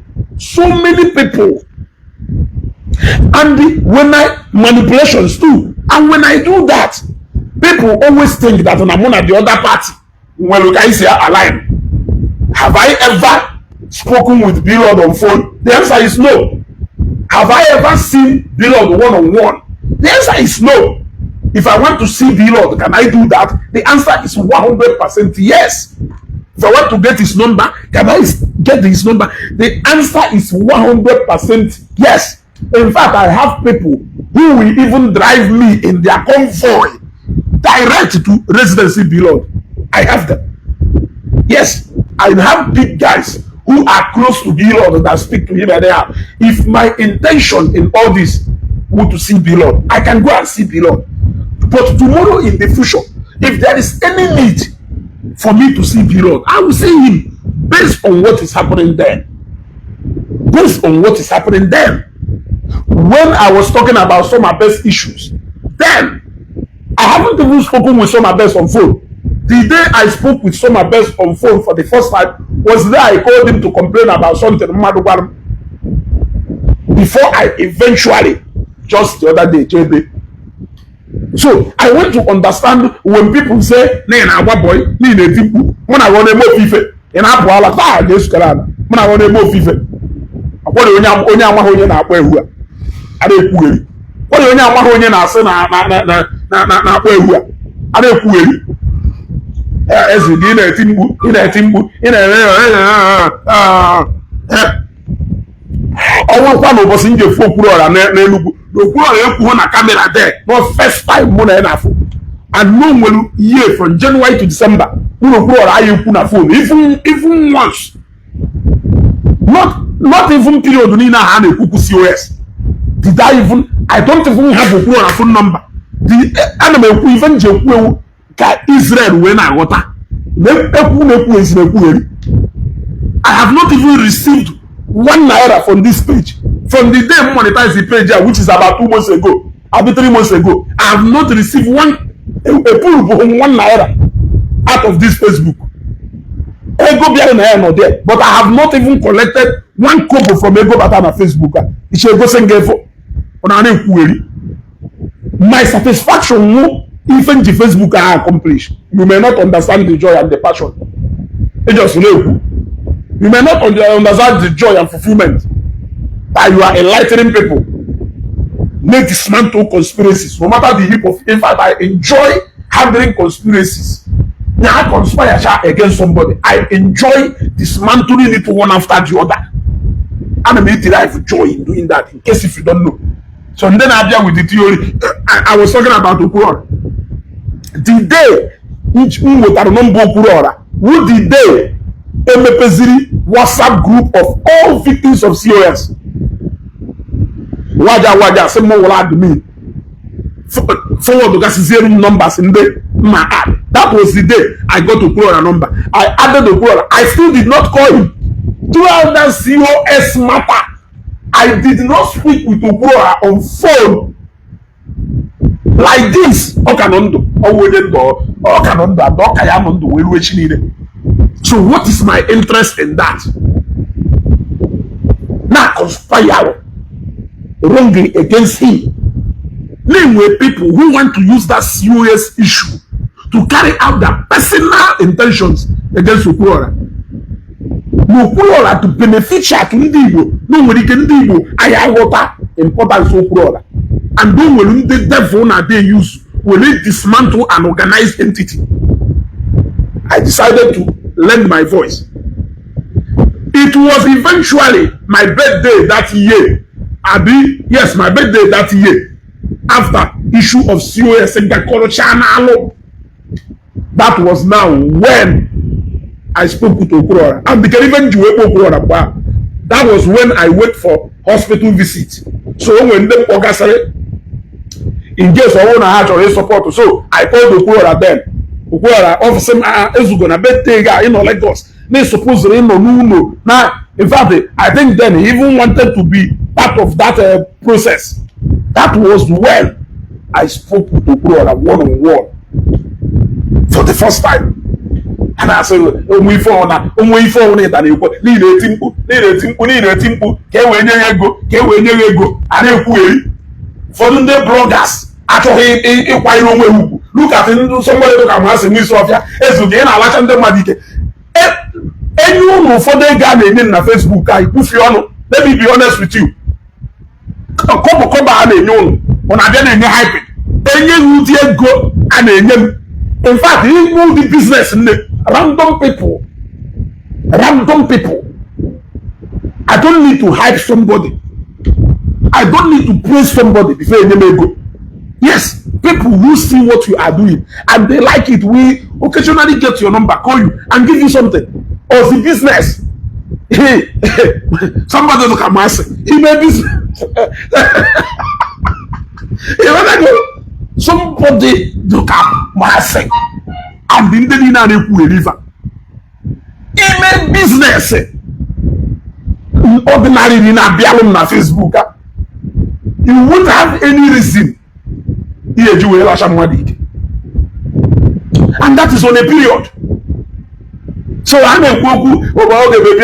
And when I manipulations too, and when I do that, people always think that I'm on the other party. When look, I say align. Have I ever spoken with Bilod on phone? The answer is no. Have I ever seen Bilod one-on-one? The answer is no. If I want to see Bilod, can I do that? The answer is 100% yes. If I want to get his number, can I get his number? The answer is 100% yes. In fact, I have people who will even drive me in their convoy direct to residency Bilod. I have them. Yes, I have big guys who are close to Bilod that speak to him and they are. If my intention in all this were to see Bilod, I can go and see Bilod. But tomorrow in the future, if there is any need for me to see Bilod, I will see him based on what is happening there. Based on what is happening there. When I was talking about some of best issues, then I haven't even spoken with some of best on phone. The day I spoke with some of best on phone for the first time was there I called him to complain about something before I eventually, just the other day, JB. So I want to understand when people say, "Nah, boy, when I want to move FIFA, and I bought like that, this Canada. When I want to move FIFA, I want to only na boy who are they cool? What do you know? When I say na boy who are they cool? As you in a team, I want one of us in the folk and the na camera there. Not first time money enough. And no one year from January to December. No phone, even once. Not even period Nina had a cuckoo COS. Did I even? I don't even have a phone number. The animal even joke Israel when I water. I have not even received 1 naira from this page. From the day I monetized the page, which is about 2 months ago, about 3 months ago, I have not received one naira out of this Facebook. Ego Biana not there, but I have not even collected 1 kobo from Ego Batana Facebook. It's a go sengefo. My satisfaction even the Facebook are accomplished. You may not understand the joy and the passion. It just know. You may not understand the joy and fulfillment. But you are enlightening people. Make dismantle conspiracies. No matter the heap of. In fact, I enjoy handling conspiracies. Now I conspire against somebody. I enjoy dismantling it one after the other. And I may derive joy in doing that. In case if you don't know. So then I began with the theory. I was talking about Okura. The day each with a number Okura, would the day MPZ WhatsApp group of all victims of COS. Waja, some more will add me. Forward the 0 numbers in the my app. That was the day I got to Okura number. I added the Okura. I still did not call him. Throughout that COS matter, I did not speak with Okura on phone like this. So what is my interest in that? Now conspire wrongly against him. Name were people who want to use that serious issue to carry out their personal intentions against Okura. Okura to benefit to Ndigo. No one can Ndigo. I have water importance Okura. and then when the devil na they use will it dismantle an organized entity. I decided to lend my voice. It was eventually my birthday that year. Yes, my birthday that year. After issue of COS and Gakoro channel. That was now when I spoke with Okurora. And they can even do Okurora. That was when I went for hospital visit. So when they Ogasare, in case I want to have or support, so I called Okurora then. Okurora officer is gonna birthday guy, Lagos. They supposedly no. Now, in fact, I think then he even wanted to be part of that process. That was when I spoke with Okurora one-on-one for the first time. And I said, we phone it, and you need a timpu, can go, and for the bloggers. Actually, look at somebody to come ask me, Sophia, as again, I watch them. Anyone for the guy in Facebook, I put you on. Let me be honest with you. Come and you on a then hype it. Then you go and in fact, you know the business in the random people. I don't need to hype somebody. I don't need to praise somebody before you may go. Yes, people who see what you are doing and they like it, we occasionally get your number, call you and give you something. Or the business. Hey, somebody look at my he may be somebody look at my and in the dinner river. He made business. Ordinary in a bialum na Facebook. You won't have any reason. And that is on a period. So I'm a Goku over the baby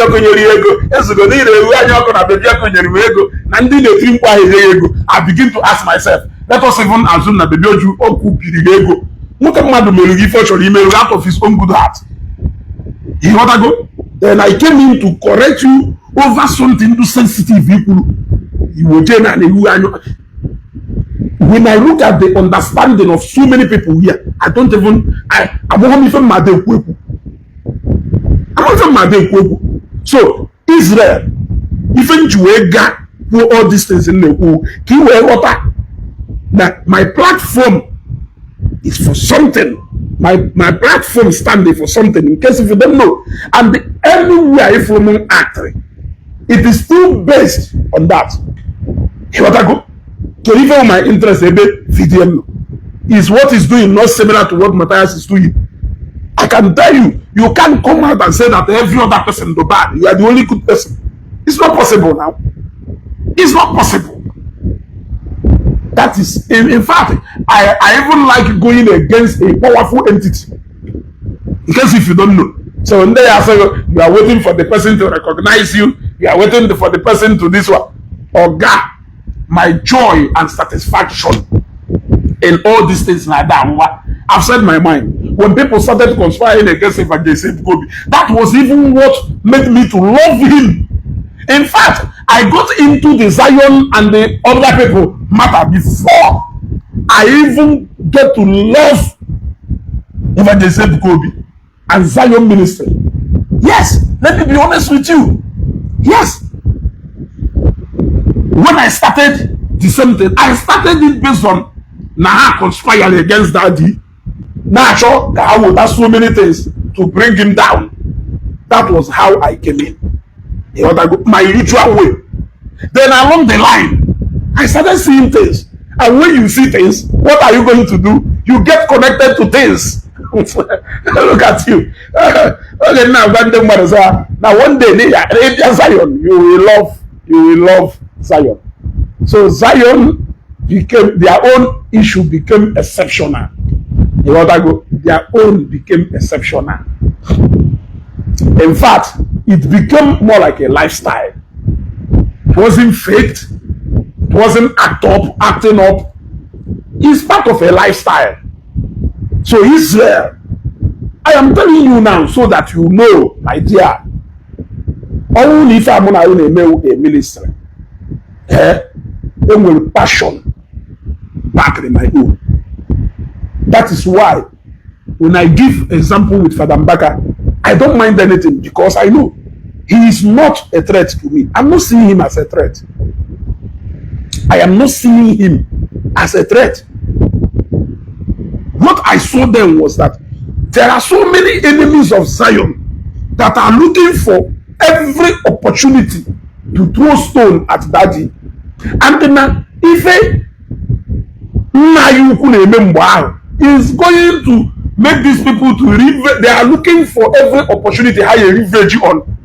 I begin to ask myself, let us even assume that the baby Oku look at Madam for email out of his own good heart. You want to go? Then I came in to correct you over something too sensitive. You will when I look at the understanding of so many people here, I won't even mad. So Israel, even Juega, who all these things in the water. That my platform is for something. My platform standing for something. In case if you don't know, and anywhere if you acting, it is still based on that. You want to go? So even my interest in video is what is doing not similar to what Matthias is doing. I can tell you, you can't come out and say that every other person is bad. You are the only good person. It's not possible now. It's not possible. That is, in fact, I even like going against a powerful entity. In case if you don't know. So when they are saying you are waiting for the person to recognize you, you are waiting for the person to this one. Oh God, my joy and satisfaction in all these things like that. I've said my mind. When people started conspiring against Evangelist Gobi, that was even what made me to love him. In fact, I got into the Zion and the other people matter before I even get to love Evangelist Gobi and Zion ministry. Yes, let me be honest with you. Yes. When I started the same thing, I started it based on Naha conspiring against Daddy. Now sure I would have so many things to bring him down. That was how I came in. My usual way. Then along the line, I started seeing things. And when you see things, what are you going to do? You get connected to things. Look at you. Okay, now one day, Zion, you will love Zion. So Zion became, their own issue became exceptional. You want to go? Their own became exceptional. In fact, it became more like a lifestyle. It wasn't faked. It wasn't acting up. It's part of a lifestyle. So Israel, I am telling you now so that you know, my dear, only if I'm going to a ministry, with passion, back in my own. That is why when I give example with Father Mbaka, I don't mind anything because I know he is not a threat to me. I'm not seeing him as a threat. I am not seeing him as a threat. What I saw then was that there are so many enemies of Zion that are looking for every opportunity to throw stone at Daddy. And then if is going to make these people to revenge. They are looking for every opportunity how you revenge on.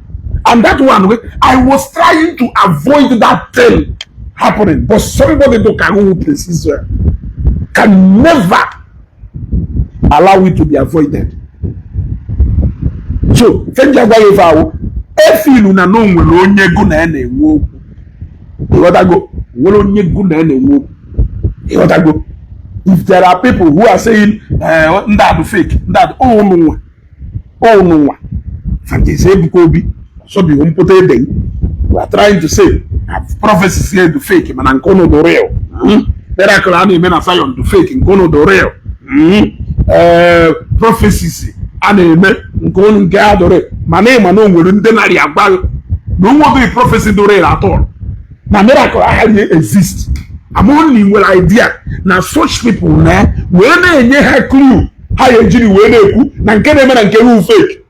And that one, I was trying to avoid that thing happening. But somebody who can places can never allow it to be avoided. So, thank you very much. If you know onye go na ene wo. You gotta go. Onye go na ene wo. You gotta go. If there are people who are saying that fake, that no, so be we are trying to say prophecies here to fake, man, and kono do real. Miracle and men Zion to fake, and kono do real. Prophecies and men kono gather. Mane mano will denari agbal. No one be prophecy do real at all. Now miracle exist. I'm only well idea. Now such people now when they have clue how you do fake.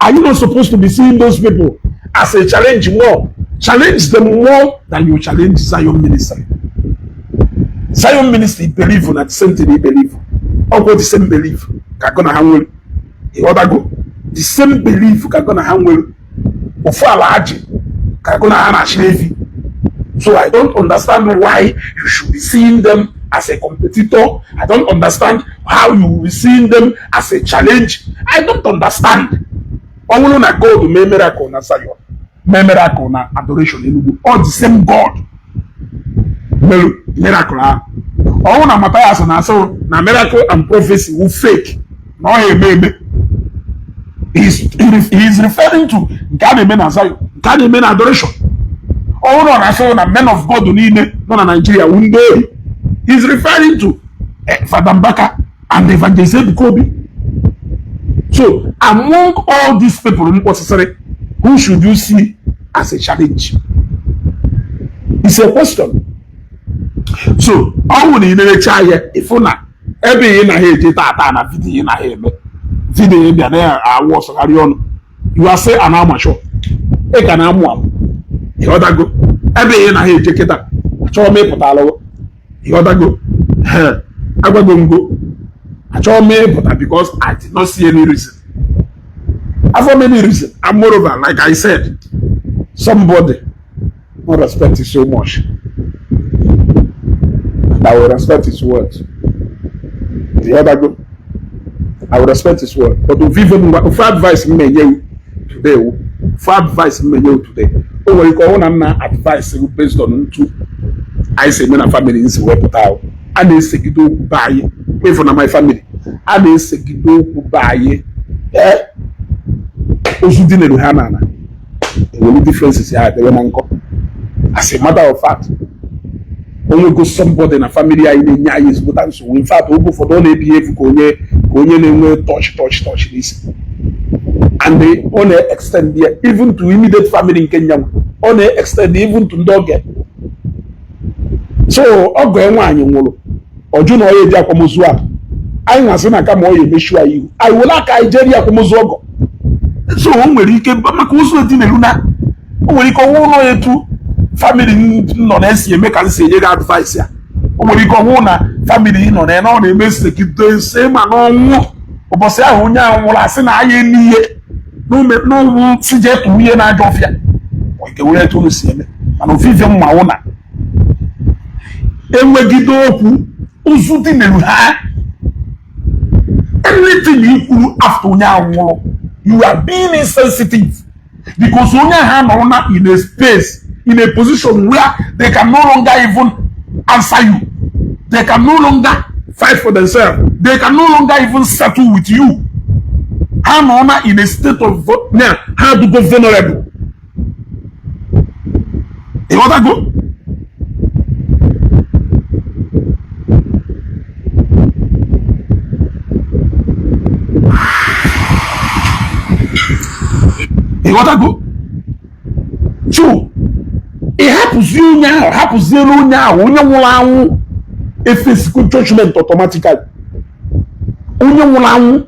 Are you not supposed to be seeing those people as a challenge more? Challenge them more than you challenge Zion ministry. Zion ministry believe on that same thing they believe. Or go the same belief. Gonna handle the other go. The same belief gonna handle gonna So I don't understand why you should be seeing them as a competitor. I don't understand how you will be seeing them as a challenge. I don't understand. All na God may miracle na Zion, may miracle na adoration. All the same God. Miracle. All na Matthias na so na miracle and prophecy will fake. No, he is referring to God and Zion, God and adoration. All on a men of God not Nigeria one day. He's referring to Father Mbaka and Evangelist Kobe. So among all these people who should you see as a challenge? It's a question. So how will you never try if una every in a head na video in a head video was you are say an amateur. You gotta go. Every year I hear Ejike show me potalo. You gotta go. I gotta go. I show me but because I did not see any reason. For many reasons. And moreover, like I said, somebody will respect it so much. And I will respect his words. The other go. I will respect his word. But if even advice me today, for advice me today. Oh, you can advice based on two. I say, men and family is work out. And they say, you do buy it. For my family. And they say, you do buy it. Also, didn't know how the only difference is here. As a matter of fact, when you go somebody in a family, I mean, is good. So, in fact, we go for don't behave. Go touch this. And they only extend there, even to immediate family in Kenya, only extend even to Ndoge. So, Ogo Enwanyi Ojuno Oye Dia Komozua. I wasn't come Oye make sure you. I will like Nigeria Komozogo. So, Ejike Mbaka Luna. Oye to family non SC make us say advice ya. Family non and on a mistake the same and on. Obosia hunya wala se na aye niye no sije to ye na adofia o ke we to se me ana ofifia mu mawona enwegido oku uzu di nelu ha anything you kuru after unya wolo you are being insensitive because unya ha no na in a space in a position where they can no longer even answer you, they can no longer fight for themselves. They can no longer even settle with you. How in a state of now, how to go vulnerable? You want to go? what I go? So, it happens you now, happens you now, when you want a physical judgment automatically. When you want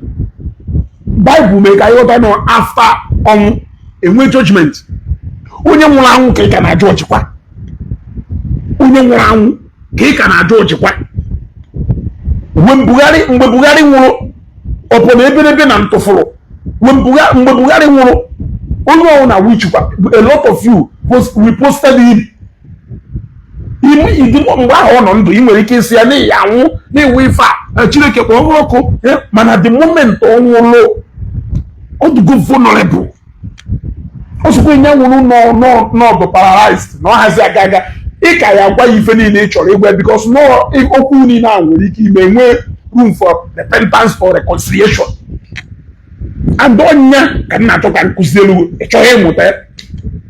Bible make I want to know after on a way judgment. When you want to can I judge what? When you want can I judge what? When Bugari will open every and to follow. When Bugari will only which a lot of you reposted it. He on the American CNA, man at the moment on the good vulnerable. Also, when you no paralyzed, no has a gaga. Why even in nature, because no, if Okuni now will make room for repentance or reconciliation. And don't ya cannot talk and Kuzelu, a chohem with it.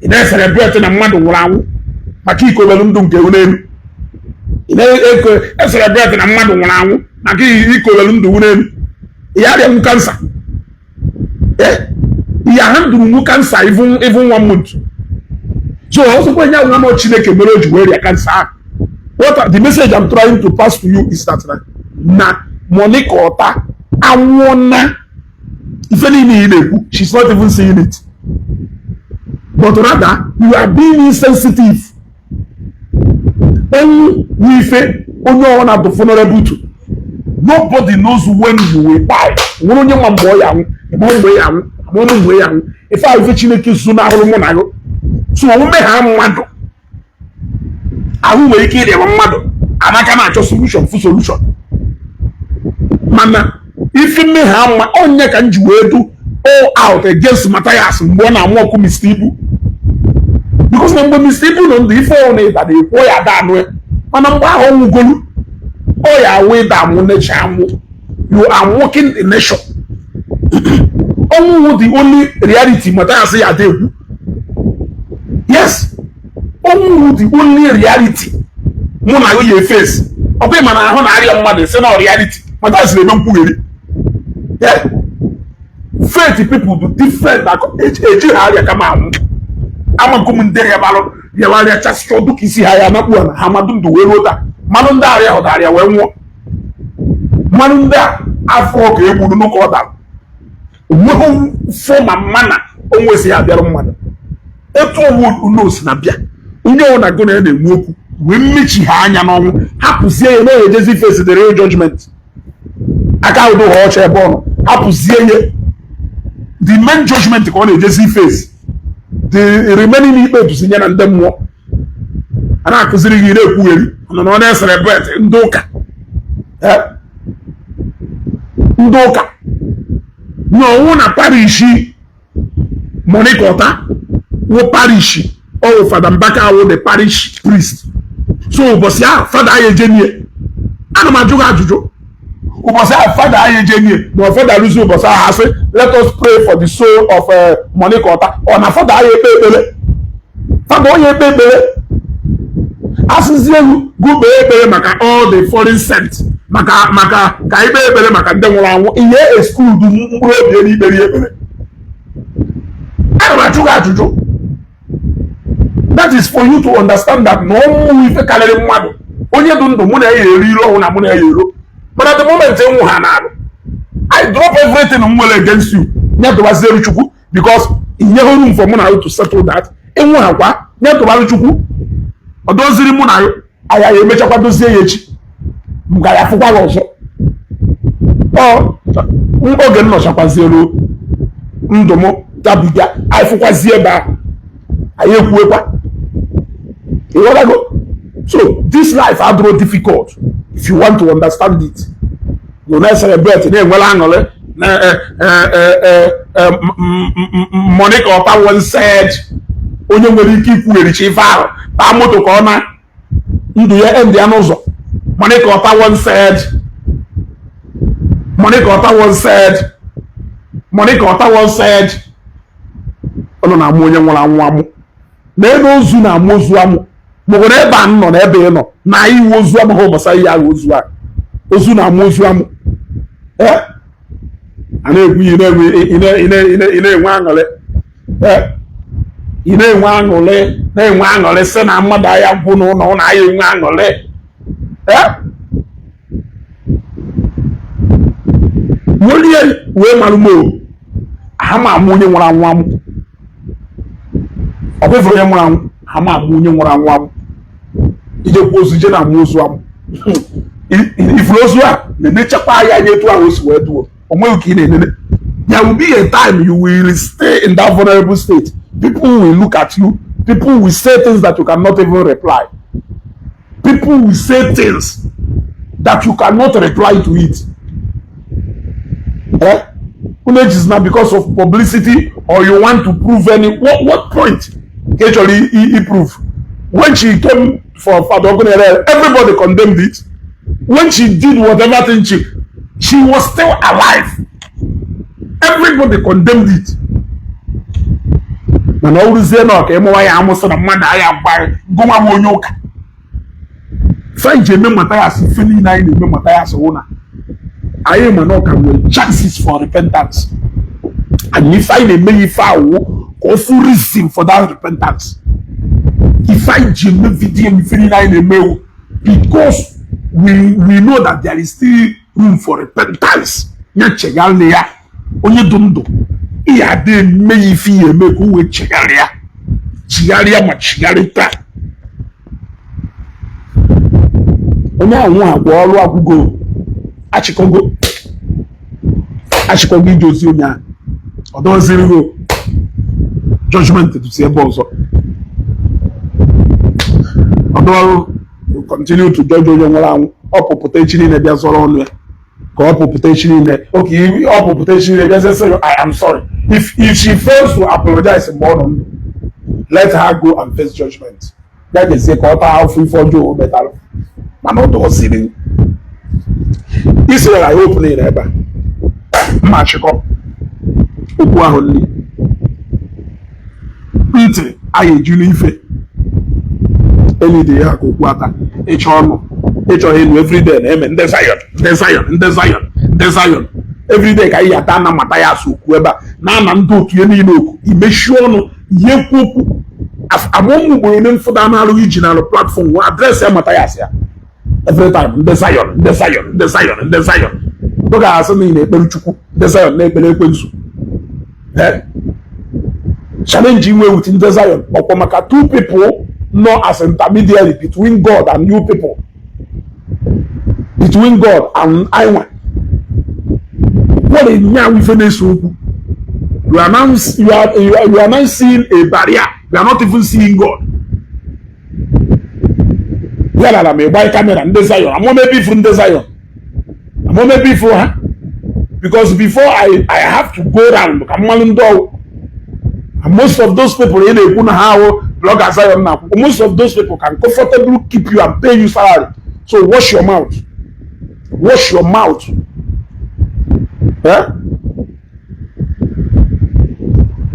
It has celebrated a mother round. Makiko Velundum Gaunen. It has celebrated a mother round. Makiko Velundum. He had a cancer. Eh? He had to cancer even 1 month. So also when you want to check a marriage where you can say, what the message I'm trying to pass to you is that na money quota I wanna if any need she's not even seeing it. But rather you are being insensitive. When we fail, when you want to vulnerable to nobody knows when you will die. When you want boy, if I eventually kill sooner, so we may have mad. I will make it a mad. And I cannot just solution for solution. Mana, if you may have my own neck and you do all out against Matthias and one and more mistibu. Because number mistibu on the phone that the boy are done with. And I'm going to go. Oh, yeah, way down on the chamu. You are walking the nation. The only reality Matthias say I do. Yes, the only reality. Mona you face. Okay, man, I want to mother. Say no reality. But that's the don't put it. Yeah, faith people do different. Like Ejike Mbaka come out. I'm a coming there about you. Are just to do kisi haya na kuana. Hamadum do we roda. Manunda area or area we mo. Manunda afro ke ebu no ko da. No form a manner always here their mother. Eto would knows na bia. Unyo na go na dey woku. We mechi ha anya no happen say no just face the real judgment. Aka do ho che born. Happen say the main judgment ko na just face. The remaining people to sinya na ndem wo. Ana akuziri gi na ekuweri. No no na celebrate ndoka. Ndoka. No una parishi money quota wo parish or Father Mbaka wo the parish priest. So boss ya Father Ayejenie ana majuga ajujo o boss ya Father Ayejenie no Father Lucio boss ya say let us pray for the soul of money quota or na Father Ayebele Father Ayebele asizelu go bele maka all the foreign saints maka ka ibele maka ndenwura anwo iye a school du mkpuru obi ni ibere ebele ana majuga ajujo. That is for you to understand that no we fe kalere mmadu onye du ndu mu na eri ro na mu na ero. But at the moment enwu hanado I drop everything on against you nya to bazero chukwu because inye room for mu na to settle that enwu akwa nya to bazero chukwu odoziri mu na aya ye mechakwa dozie ye echi mga ya fukwa lozo oge nno chakwa zero ndomo tabiga ai fukwa zie ba aye kuepa. You want to go? So this life are very difficult. If you want to understand it, you not celebrate. Monica Opa once said, "Onye nwere ike ikwu erichi faro, pa moto ka ona ndu ya end ya n'ụzọ." Monica Opa once said, "Ono na onye nwere anwụ amụ." N'ebe ozu na amozu amụ. Mugore ba nno na ebe no na yi wozu am ho masa ya wozu a ozu na mozu am ana egwu ine enwe angale ị na-enwe aṅụrị sị na mmadụ ahịa gwụ n'ụlọ na ahịa enwe aṅụrị welie wee malụ m ha ma amụ onye nwụrụ anwụ amụ ọ bụfere onye nwụrụ anwụ ha ma amụ onye nwụrụ anwụ amụ ijekwa ozu je na amụ ozu amụ ifuru ozu a na-enechakwa ya anya etu ahụ si wee duo onweghị ka ị na-enene. There will be a time you will stay in that vulnerable state. People will look at you. People will say things that you cannot even reply. People will say things that you cannot reply to it. It is not because of publicity or you want to prove any. What point? Actually, he proved. When she came for Father Ogunere, everybody condemned it. When she did whatever thing she was still alive. Everybody condemned it. And all this no okay, mo ya amusa na mmadụ aya gba goma mo nyoka. French eme Matthias fili na eme Matthias wona. Aye man no can with chances for repentance. And if I may if I go full reason for that repentance. If I jim video fili na eme because we know that there is still room for repentance. Nya chegale ya onye dundo iya de me ifi eme ku we chigale ya ma chigalita onye anwu agwa ọrụ agwugo achikogo ijozi onya odozirigo judgment to see ebe ọzọ odo continue to judge onye nwere anwụ ọpụpụta echi niile bịa zọrọ ọnụ ya. Okay, I am sorry. If she fails to apologize in morning, let her go and face judgment. That is a quarter how free for Joe better. Man, not those sitting. Israel, I hope they never. Machiko. Ukwaholi. Pete, I Junife. Any day I go water. H.O.N. every day, amen. The Zion. Every day, I atana Matthias Ukweba. Nana ndo to any no. He make sure no. Ye kuku. Among women for the original platform will address Matthias every time. The Zion. Look at something in a Peruchuku. The Zion, challenging way within the Zion. Okomaka, two people not as intermediary between God and you people. Between God and I want. What is now we finish? You are now seeing a barrier. You are not even seeing God. Yeah, I'm a buy camera and desire. I'm not maybe from desire. I'm not maybe for her. Because before I have to go around. And most of those people in a blog as I am now. Most of those people can comfortably keep you and pay you salary. So wash your mouth. Wash your mouth. Eh?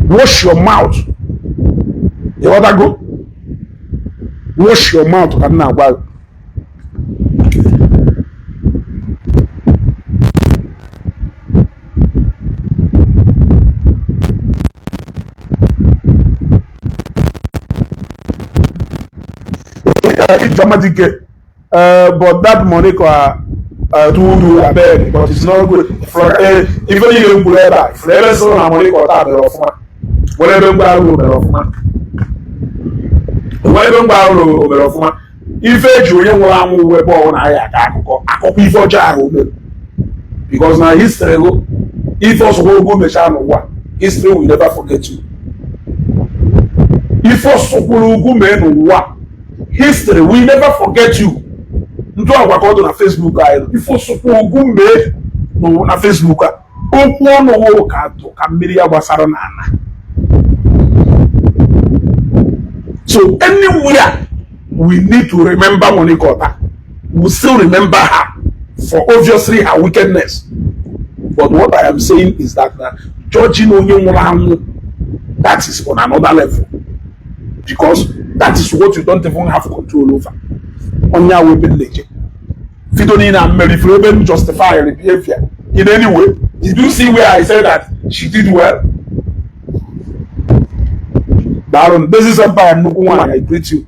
Wash your mouth. You want to go? Wash your mouth. It's dramatic. But that money to beg, but it's not good. Even you forever so money for that of man. Whatever of man. If you want we born because now history if also go history will never forget you. If also go history will never forget you. Ndo agwakodo na Facebook ayo ifo sokwo ogun me no na Facebook okwu ono wo ka to ka mmiri ya gbasara na ana. So anywhere we need to remember Monica. We still remember her for obviously her wickedness. But what I am saying is that judging onye that is on another level. Because that is what you don't even have control over. Onya will be legit. Fidonina Merifroben justify her behavior in any way. Did you see where I said that she did well? daalụ Business Empire nnukwu nwaanyị I greet you